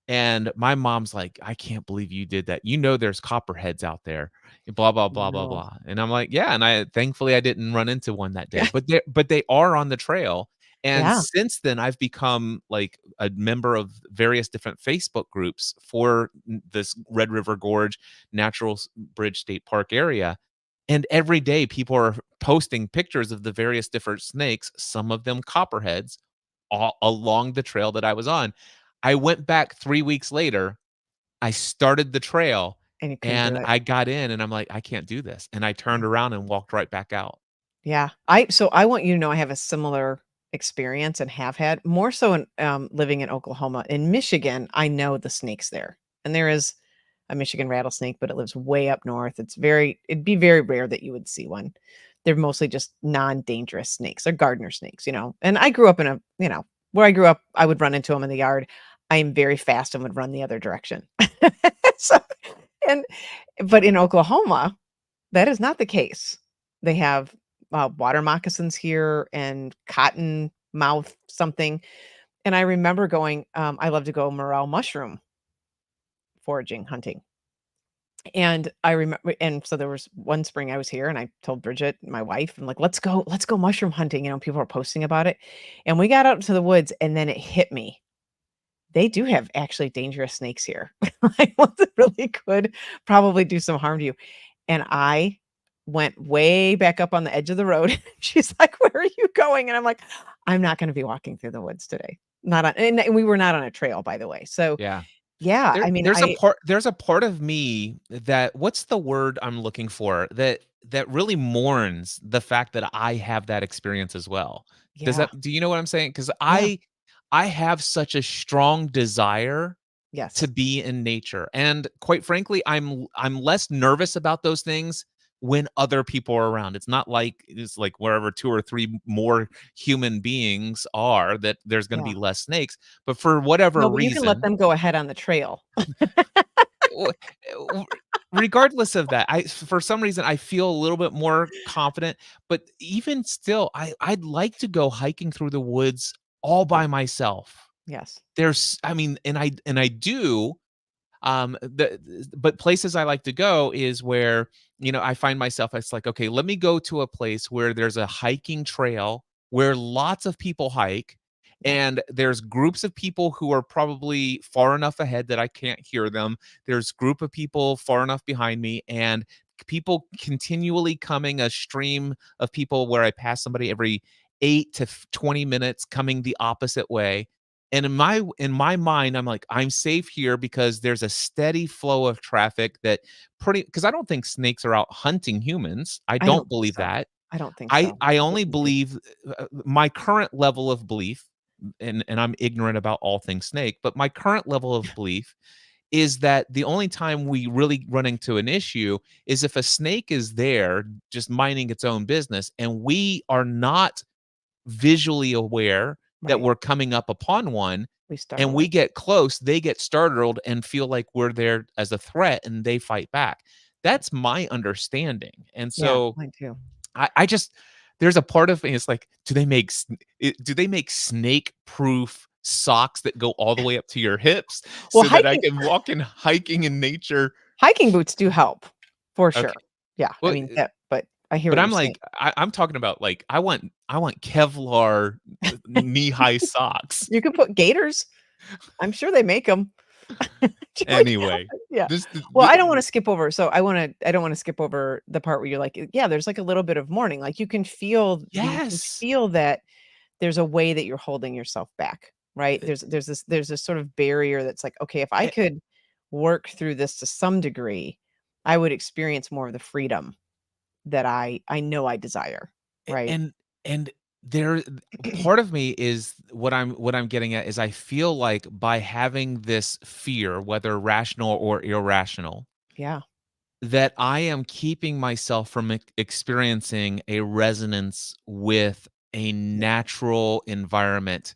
And my mom's like, "I can't believe you did that. You know there's copperheads out there, and blah, blah, blah, blah, No. blah." And I'm like, "Yeah." And thankfully I didn't run into one that day, Yeah. but they are on the trail. And Yeah. since then, I've become like a member of various different Facebook groups for this Red River Gorge Natural Bridge State Park area. And every day people are posting pictures of the various different snakes, some of them copperheads, all along the trail that I was on. I went back 3 weeks later, I started the trail, And you couldn't do and it. I got in and I'm like, "I can't do this." And I Yeah. turned around and walked right back out. Yeah. I want you to know I have a similar experience and have had more so in living in Oklahoma. In Michigan, I know the snakes there. And there is a Michigan rattlesnake, but it lives way up north. It'd be very rare that you would see one. They're mostly just non-dangerous snakes. They're gardener snakes. And I grew up in where I grew up, I would run into them in the yard. I am very fast and would run the other direction. So, and but in Oklahoma, that is not the case. They have, water moccasins here and cotton mouth something, and I remember going, I love to go morel mushroom foraging, hunting, and I remember and so there was one spring I was here, and I told Bridget, my wife, I'm like, let's go mushroom hunting," people are posting about it, and we got out into the woods, and then it hit me. They do have actually dangerous snakes here. Like, ones that really could probably do some harm to you. And I went way back up on the edge of the road. She's like, "Where are you going?" And I'm like, "I'm not gonna be walking through the woods today." Not on and we were not on a trail, by the way. So, Yeah. yeah, I mean, I There's a part of me that what's the word I'm looking for? That really mourns the fact that I have that experience as well. yeah, Do you know what I'm saying? Because yeah, I have such a strong desire to yes, be in nature, and quite frankly, I'm less nervous about those things when other people are around. It's like wherever 2 or 3 more human beings are, that there's gonna yeah. be less snakes, but for whatever No, but you can let reason, them go ahead on the trail. w w regardless of that, I for some reason, I feel a little bit more confident, but even still, I'd like to go hiking through the woods all Yeah, by myself. yes, I mean, and I do, but places I like to go is where, I find myself, it's like, "Okay, let me go to a place where there's a hiking trail where lots of people hike, Yeah. and there's groups of people who are probably far enough ahead that I can't hear them. There's group of people far enough behind me, and people continually coming, a stream of people where I pass somebody every 8 to 20 minutes coming the opposite way. And in my mind, I'm like, I'm safe here because there's a steady flow of traffic that pretty because I don't think snakes are out hunting humans. I I don't don't think believe so. that. I don't think I so. I I only wouldn't either. believe my current level of belief, and I'm ignorant about all things snake, but my current level of belief is that the only time we really run into an issue is if a snake is there just minding its own business and we are not visually aware that Right. we're coming up upon one, We and startle we it. get close, they get startled and feel like we're there as a threat and they fight back. That's my understanding. And Yeah, so mine too. I just there's a part of me, it's like, do they make snake-proof socks that go all the way up to your hips Well, so that I can walk in hiking in nature? hiking boots do help, for Okay. sure. Yeah, I Well, mean, that but I hear but what you're I'm saying. like, I'm talking about, like, I want Kevlar knee-high socks. You can put gaiters. I'm sure they make 'em. Anyway, Yeah. this th Well, th I don't wanna skip over so I don't wanna skip over the part where you're like, yeah, there's like a little bit of mourning, like, you can yes. feel that there's a way that you're holding yourself back, right? There's this sort of barrier that's like, "Okay, if I Eh, could work through this to some degree, I would experience more of the freedom that I know I desire." Right? and there part of me is what I'm getting at is I feel like by having this fear, whether rational or irrational, Yeah. that I am keeping myself from experiencing a resonance with a Yeah. natural environment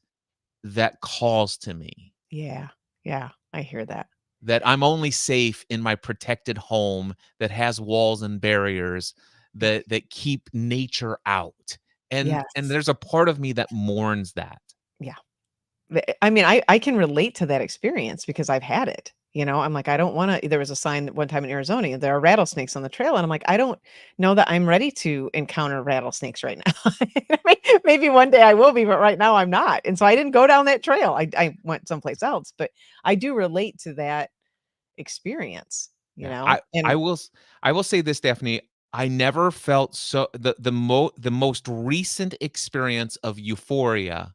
that calls to me. Yeah. Yeah. I hear that. That I'm only safe in my protected home that has walls and barriers that keep nature out. And Yes. there's a part of me that mourns that. Yeah. I mean, I can relate to that experience because I've had it, I'm like, I don't wanna there was a sign one time in Arizona, there are rattlesnakes on the trail, and I'm like, I don't know that I'm ready to encounter rattlesnakes right now. Maybe one day I will be, but right now I'm not, and so I didn't go down that trail. I went someplace else, but I do relate to that experience, Yeah, I and will I will say this, Daphne, I never felt so the most recent experience of euphoria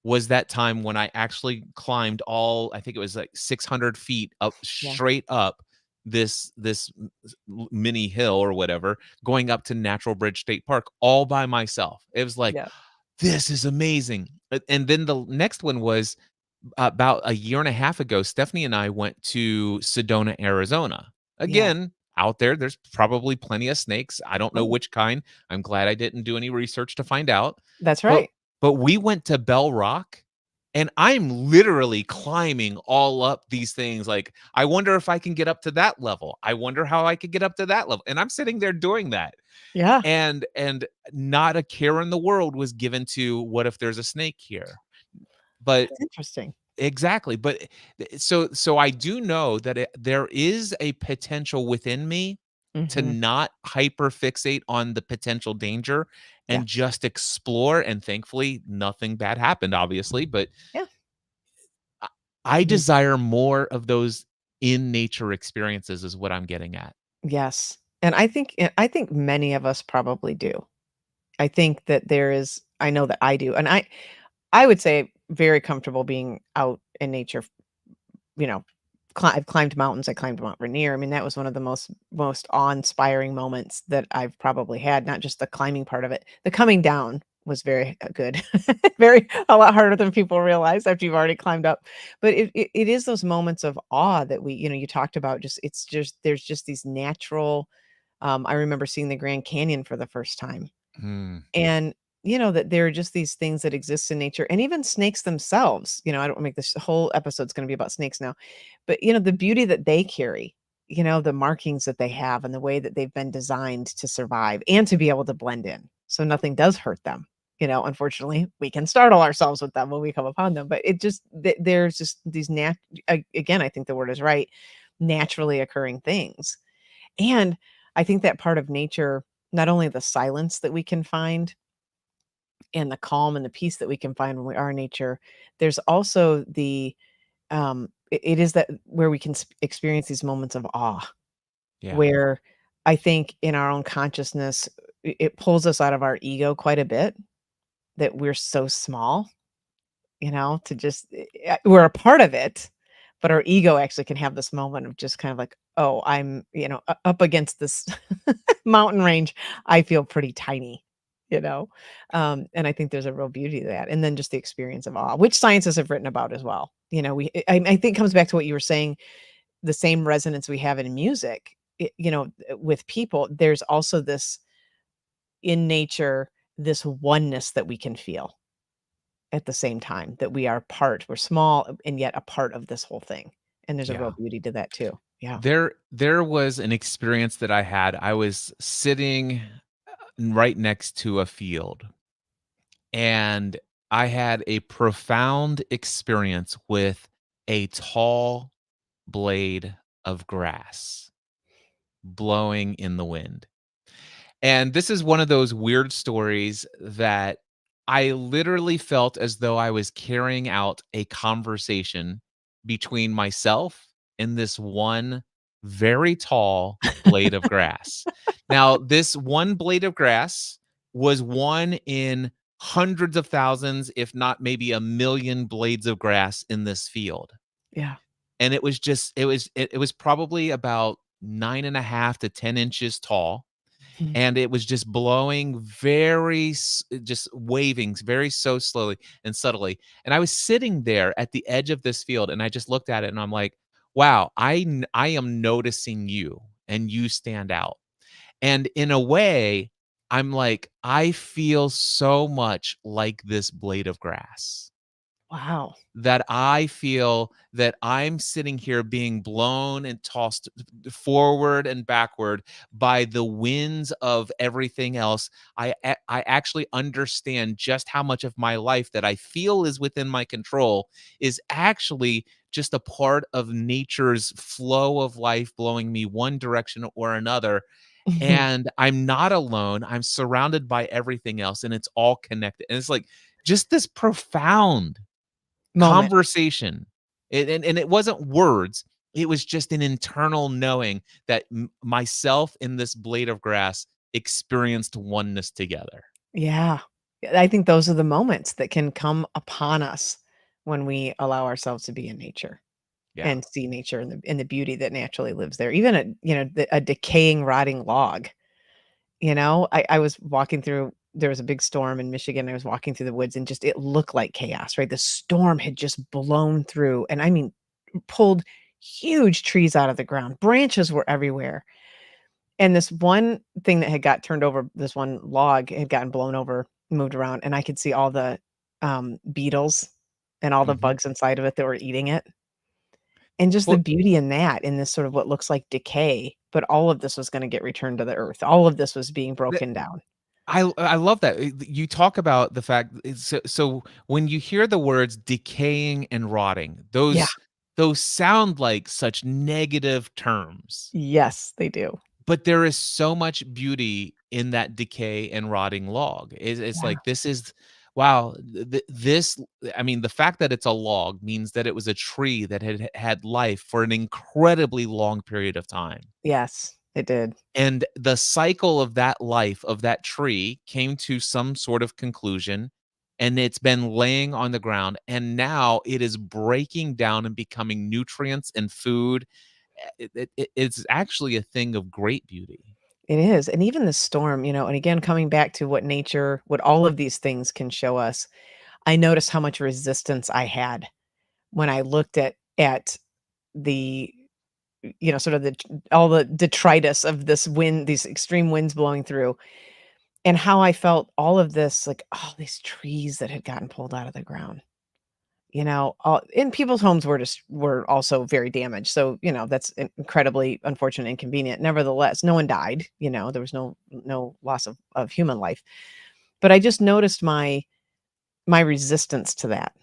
was that time when I actually climbed I think it was like 600 feet up yeah, straight up this mini hill or whatever, going up to Natural Bridge State Park all by myself. It was like, yeah, "This is amazing." And then the next one was about a year and a half ago. Stephanie and I went to Sedona, Arizona. yeah. Again, out there's probably plenty of snakes. I don't know Oh, which kind. I'm glad I didn't do any research to find out. that's But right. but we went to Bell Rock, and I'm literally climbing all up these things, like, I wonder if I can get up to that level. I wonder how I could get up to that level, and I'm sitting there doing that, Yeah, and not a care in the world was given to, "What if there's a snake here?" But that's interesting. exactly, but so I do know that there is a potential within me to Mhm. not hyper fixate on the potential danger Yeah, and just explore, and thankfully nothing bad happened, obviously, but yeah. I I Mhm. desire more of those in nature experiences is what I'm getting at. Yes, and I think many of us probably do. I think that I know that I do, and I would say very comfortable being out in nature, you know, I've climbed mountains, I climbed Mount Rainier. I mean, that was one of the most awe-inspiring moments that I've probably had, not just the climbing part of it. The coming down was very, good. Very a lot harder than people realize after you've already climbed up. But it is those moments of awe that you talked about, just there's just these natural I remember seeing the Grand Canyon for the first time. Mm, And, that there are just these things that exist in nature and even snakes themselves, I don't wanna make this whole episode's gonna be about snakes now, but, the beauty that they carry, the markings that they have and the way that they've been designed to survive and to be able to blend in, so nothing does hurt them. Unfortunately, we can startle ourselves with them when we come upon them, but it just there's just these again, I think the word is right, naturally occurring things. And I think that part of nature, not only the silence that we can find and the calm and the peace that we can find when we are in nature, there's also it is that where we can experience these moments of awe, Yeah. where I think in our own consciousness, it pulls us out of our ego quite a bit, that we're so small, to just we're a part of it, but our ego actually can have this moment of just kind of like, "Oh, I'm, up against this mountain range, I feel pretty tiny," you know? And I think there's a real beauty to that, and then just the experience of awe, which scientists have written about as well. I think it comes back to what you were saying, the same resonance we have in music, with people, there's also this in nature, this oneness that we can feel at the same time, that we're small and yet a part of this whole thing, and there's a real Yeah. beauty to that too. Yeah. There was an experience that I had. I was sitting right next to a field, and I had a profound experience with a tall blade of grass blowing in the wind. And this is one of those weird stories that I literally felt as though I was carrying out a conversation between myself and this one very tall blade of grass. Now, this one blade of grass was one in hundreds of thousands, if not maybe a million blades of grass in this field. Yeah. And it was just, it was probably about 9.5 to 10 inches tall, Mhm. and it was just blowing just waving very so slowly and subtly, and I was sitting there at the edge of this field, and I just looked at it and I'm like, wow, I am noticing you, and you stand out. And in a way, I'm like, I feel so much like this blade of grass, Wow. that I feel that I'm sitting here being blown and tossed forward and backward by the winds of everything else. I actually understand just how much of my life that I feel is within my control is actually just a part of nature's flow of life blowing me one direction or another. And I'm not alone. I'm surrounded by everything else, and it's all connected. And it's like just this profound Moment. conversation. And it wasn't words, it was just an internal knowing that myself and this blade of grass experienced oneness together. Yeah. I think those are the moments that can come upon us when we allow ourselves to be in nature Yeah. and see nature and the beauty that naturally lives there. Even a decaying, rotting log. I was walking through, there was a big storm in Michigan. I was walking through the woods and just it looked like chaos, right? The storm had just blown through, and I mean, pulled huge trees out of the ground. Branches were everywhere. And this one thing that had got turned over, this one log had gotten blown over, moved around, and I could see all the beetles and all the Mhm. bugs inside of it that were eating it. And just the Well, beauty in that, in this sort of what looks like decay, but all of this was gonna get returned to the earth. All of this was being th broken down. I love that. You talk about the fact so when you hear the words decaying and rotting, Yeah. those sound like such negative terms. Yes, they do. But there is so much beauty in that decay and rotting log. It's Yeah. like, this is wow, this I mean, the fact that it's a log means that it was a tree that had life for an incredibly long period of time. Yes, it did. And the cycle of that life of that tree came to some sort of conclusion, and it's been laying on the ground, and now it is breaking down and becoming nutrients and food. It's actually a thing of great beauty. It is, and even the storm, and again, coming back to what all of these things can show us, I noticed how much resistance I had when I looked at the, sort of all the detritus of this wind, these extreme winds blowing through, and how I felt all of this, like, all these trees that had gotten pulled out of the ground. All and people's homes were also very damaged, so, that's incredibly unfortunate and inconvenient. Nevertheless, no one died, there was no loss of human life, but I just noticed my resistance to that,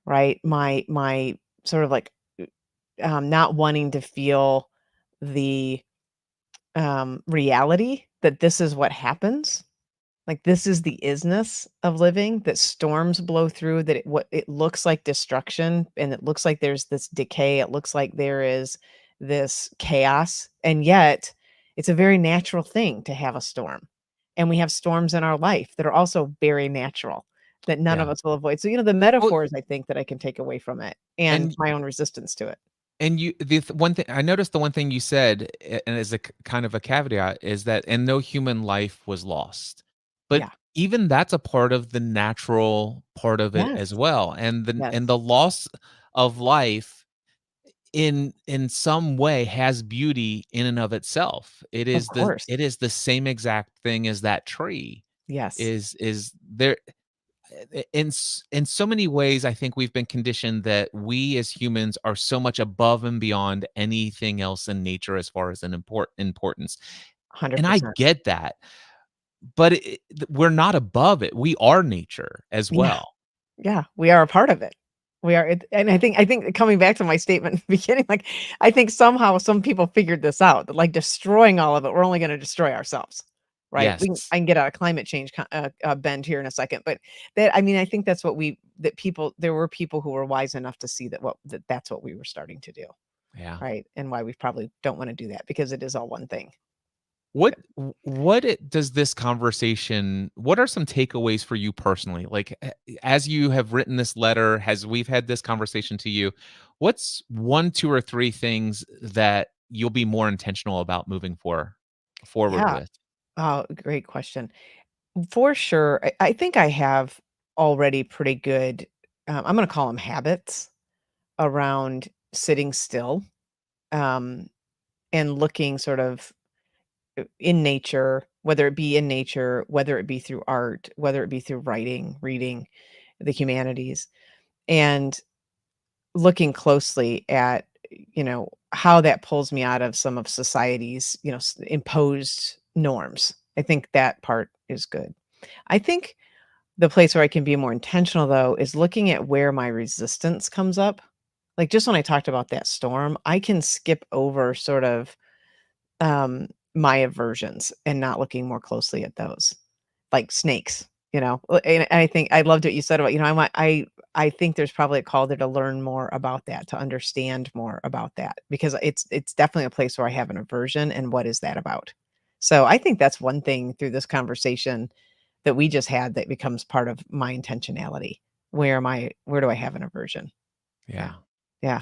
right? My sort of like, not wanting to feel the, reality that this is what happens, Like, this is the isness of living, that storms blow through, that it looks like destruction, and it looks like there's this decay, it looks like there is this chaos, and yet it's a very natural thing to have a storm. And we have storms in our life that are also very natural that none Yeah. of us will avoid. So, the Well, metaphors I think that I can take away from it and and my own resistance to it. one thing I noticed, the one thing you said, and as a kind of a caveat, is that and no human life was lost. But Yeah. even that's a part of the natural part of it as Yes. well. And Yes. the loss of life in some way has beauty in and of itself. Of course. It is the same exact thing as that tree Yes. is there in so many ways. I think we've been conditioned that we as humans are so much above and beyond anything else in nature as far as an importance, and I 100%. get that, but we're not above it. We are nature as Yeah. well. Yeah, we are a part of it. We are it and I think coming back to my statement in the beginning, like, I think somehow some people figured this out, that, like, destroying all of it, we're only gonna destroy ourselves, right? Yes. I can get a climate change bend here in a second, but I think that's what there were people who were wise enough to see that's what we were starting to do, Yeah. right? And why we probably don't wanna do that because it is all one thing. Does this conversation, what are some takeaways for you personally? Like, as you have written this letter, as we've had this conversation to you, what's 1, 2, or 3 things that you'll be more intentional about moving forward Yeah. with? Oh, great question. For sure, I think I have already pretty good, I'm gonna call them habits around sitting still, um, and looking sort of in nature, whether it be through art, whether it be through writing, reading, the humanities, and looking closely at, how that pulls me out of some of society's, imposed norms. I think that part is good. I think the place where I can be more intentional, though, is looking at where my resistance comes up. Like, just when I talked about that storm, I can skip over sort of, my aversions and not looking more closely at those, like snakes, and I think I loved what you said about, I think there's probably a call there to learn more about that, to understand more about that, because it's definitely a place where I have an aversion, and what is that about? So, I think that's one thing through this conversation that we just had that becomes part of my intentionality. Where do I have an aversion? Yeah. Yeah. Yeah.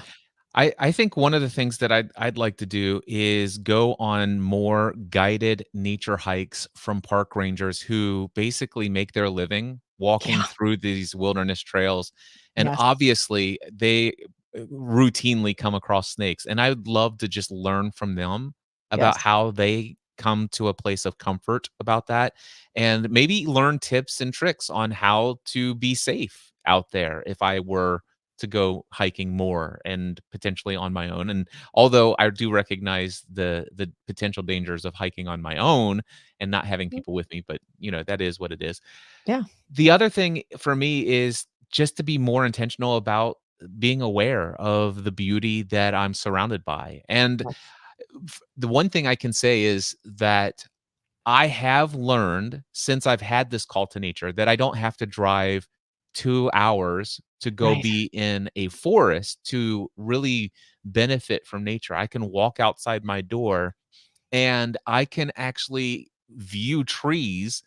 I think one of the things that I'd like to do is go on more guided nature hikes from park rangers who basically make their living walking Yeah. through these wilderness trails, and Yes. obviously they routinely come across snakes, and I would love to just learn from them about Yes. how they come to a place of comfort about that, and maybe learn tips and tricks on how to be safe out there if I were to go hiking more and potentially on my own. And although I do recognize the potential dangers of hiking on my own and not having Mm. people with me, but that is what it is. Yeah. The other thing for me is just to be more intentional about being aware of the beauty that I'm surrounded by. And Yes. the one thing I can say is that I have learned since I've had this call to nature that I don't have to drive 2 hours to go Right. be in a forest to really benefit from nature. I can walk outside my door and I can actually view trees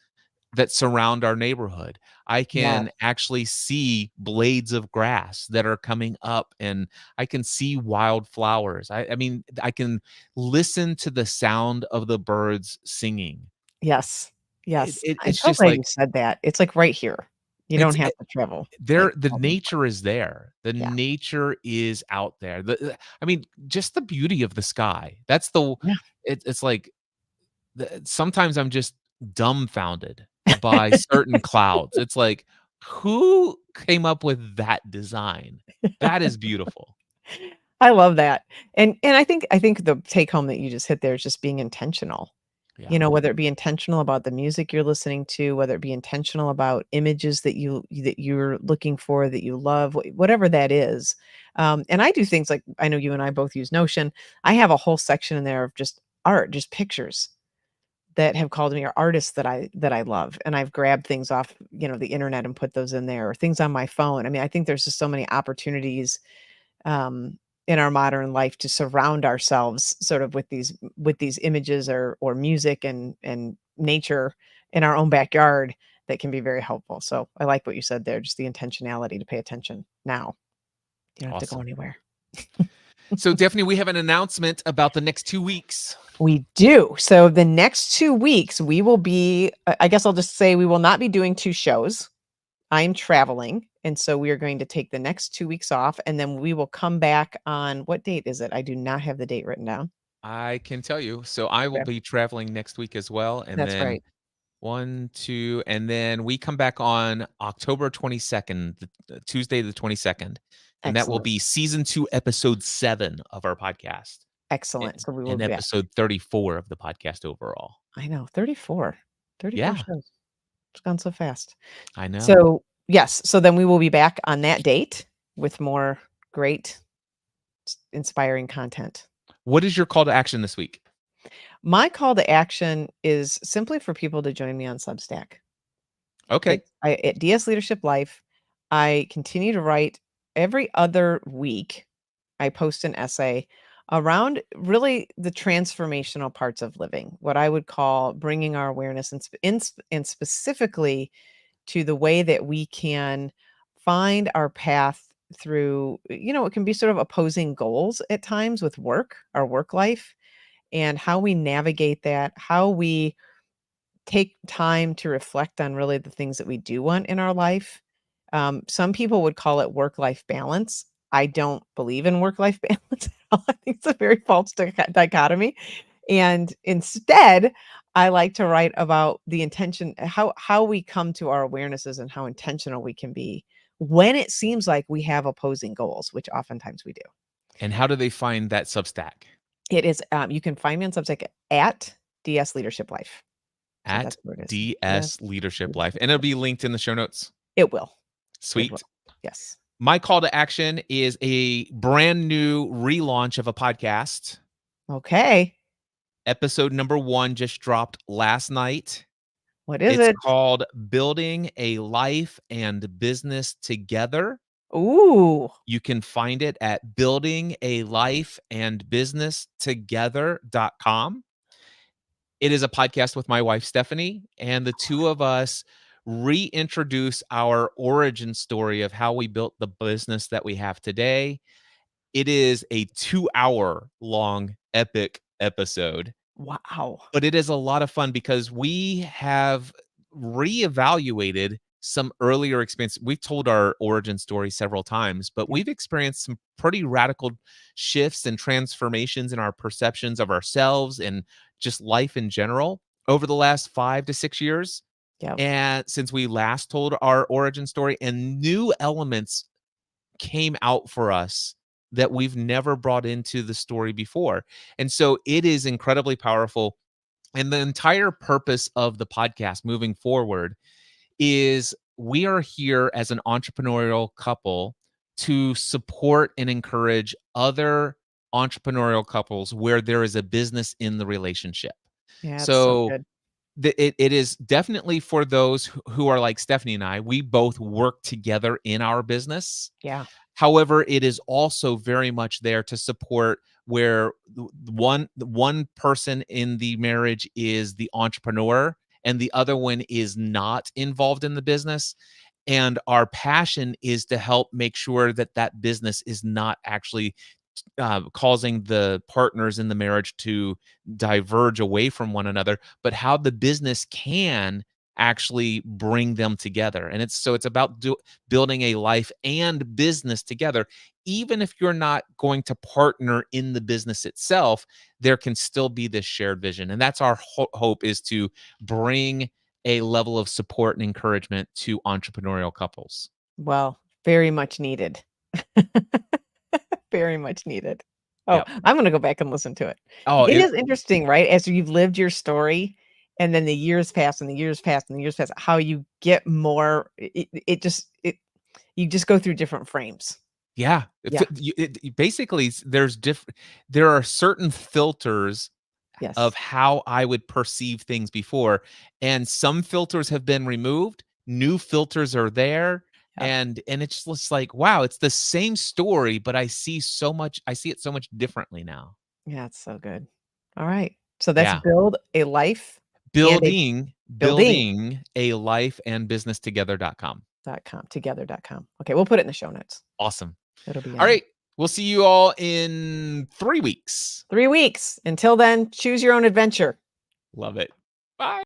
that surround our neighborhood. I Yes. can actually see blades of grass that are coming up, and I can see wildflowers. I mean, I can listen to the sound of the birds singing. Yes. Yes. I'm It's so just glad you like said that. It's, like, right here. You don't it's have to travel, like, there the all these nature is there. The Yeah. nature is out there. I mean, just the beauty of the sky. That's Yeah. it's like sometimes I'm just dumbfounded by certain clouds. It's like, who came up with that design? That is beautiful. I love that. And I think the take home that you just hit there is just being intentional. Yeah. Whether it be intentional about the music you're listening to, whether it be intentional about images that you're looking for, that you love, whatever that is. And I do things like, I know you and I both use Notion. I have a whole section in there of just art, just pictures that have called me, or artists that I love, and I've grabbed things off, the internet and put those in there, or things on my phone. I mean, I think there's just so many opportunities um, in our modern life to surround ourselves sort of with these images or music and nature in our own backyard that can be very helpful. So I like what you said there, just the intentionality to pay attention now. You don't have to go Awesome. anywhere. So, Daphne, we have an announcement about the next 2 weeks. We do. So the next 2 weeks, we will be, I guess I'll just say we will not be doing 2 shows. I'm traveling, and so we are going to take the next 2 weeks off, and then we will come back on, what date is it? I do not have the date written down. I can tell you. So, I will Okay. be traveling next week as well. And That's then right. 1, 2, and then we come back on October 22nd, Tuesday the 22nd, and that will Excellent. be season 2, episode 7 of our podcast, and Excellent. So we will and be back. episode 34 of the podcast overall. I know, 34. 34 Yeah, shows. It's gone so fast. I know. So, yes, so then we will be back on that date with more great inspiring content. What is your call to action this week? My call to action is simply for people to join me on Substack. Okay. At DS Leadership Life, I continue to write every other week. I post an essay around really the transformational parts of living, what I would call bringing our awareness and specifically to the way that we can find our path through, it can be sort of opposing goals at times with work, our work life, and how we navigate that, how we take time to reflect on really the things that we do want in our life. Some people would call it work-life balance. I don't believe in work-life balance at all. I think it's a very false dichotomy. And instead, I like to write about the intention, how we come to our awarenesses and how intentional we can be when it seems like we have opposing goals, which oftentimes we do. And how do they find that Substack? It is, you can find me on Substack at DS Leadership Life. So At that's where it is. Yes. DS Leadership Life, and it'll be linked in the show notes. It will. It will. Sweet. Yes. My call to action is a brand new relaunch of a podcast. Okay. Episode number 1 just dropped last night. What is It's it? called Building a Life and Business Together. Ooh. You can find it at buildingalifeandbusinesstogether.com. It is a podcast with my wife, Stephanie, and the two of us reintroduce our origin story of how we built the business that we have today. It is a 2-hour long epic episode, Wow. but it is a lot of fun because we have reevaluated some earlier experience. We've told our origin story several times, but Yeah. we've experienced some pretty radical shifts and transformations in our perceptions of ourselves and just life in general over the last 5 to 6 years. Yeah. And since we last told our origin story, and new elements came out for us that we've never brought into the story before. And so it is incredibly powerful. And the entire purpose of the podcast moving forward is we are here as an entrepreneurial couple to support and encourage other entrepreneurial couples where there is a business in the relationship. Yeah, it's so So good. it is definitely for those who are like Stephanie and I. We both work together in our business. Yeah. However, it is also very much there to support where one person in the marriage is the entrepreneur and the other one is not involved in the business. And our passion is to help make sure that that business is not actually causing the partners in the marriage to diverge away from one another, but how the business can actually bring them together. And it's about building a life and business together. Even if you're not going to partner in the business itself, there can still be this shared vision. And that's our hope, is to bring a level of support and encouragement to entrepreneurial couples. Well, very much needed. Very much needed. Oh, Yep. I'm gonna go back and listen to it. Oh, It is interesting, right? As you've lived your story and then the years pass and the years pass and the years pass, how you get more you just go through different frames. yeah. Yeah. Basically, there are certain filters Yes. of how I would perceive things before. And some filters have been removed, new filters are there. Yep. And it's just like, wow, it's the same story, but I see it so much differently now. Yeah, it's so good. All right. So that's Yeah. build a life and a Building building building a life and business together.com. together.com. Okay, we'll put it in the show notes. Awesome. It'll be All on there. right. We'll see you all in 3 weeks. 3 weeks. Until then, choose your own adventure. Love it. Bye.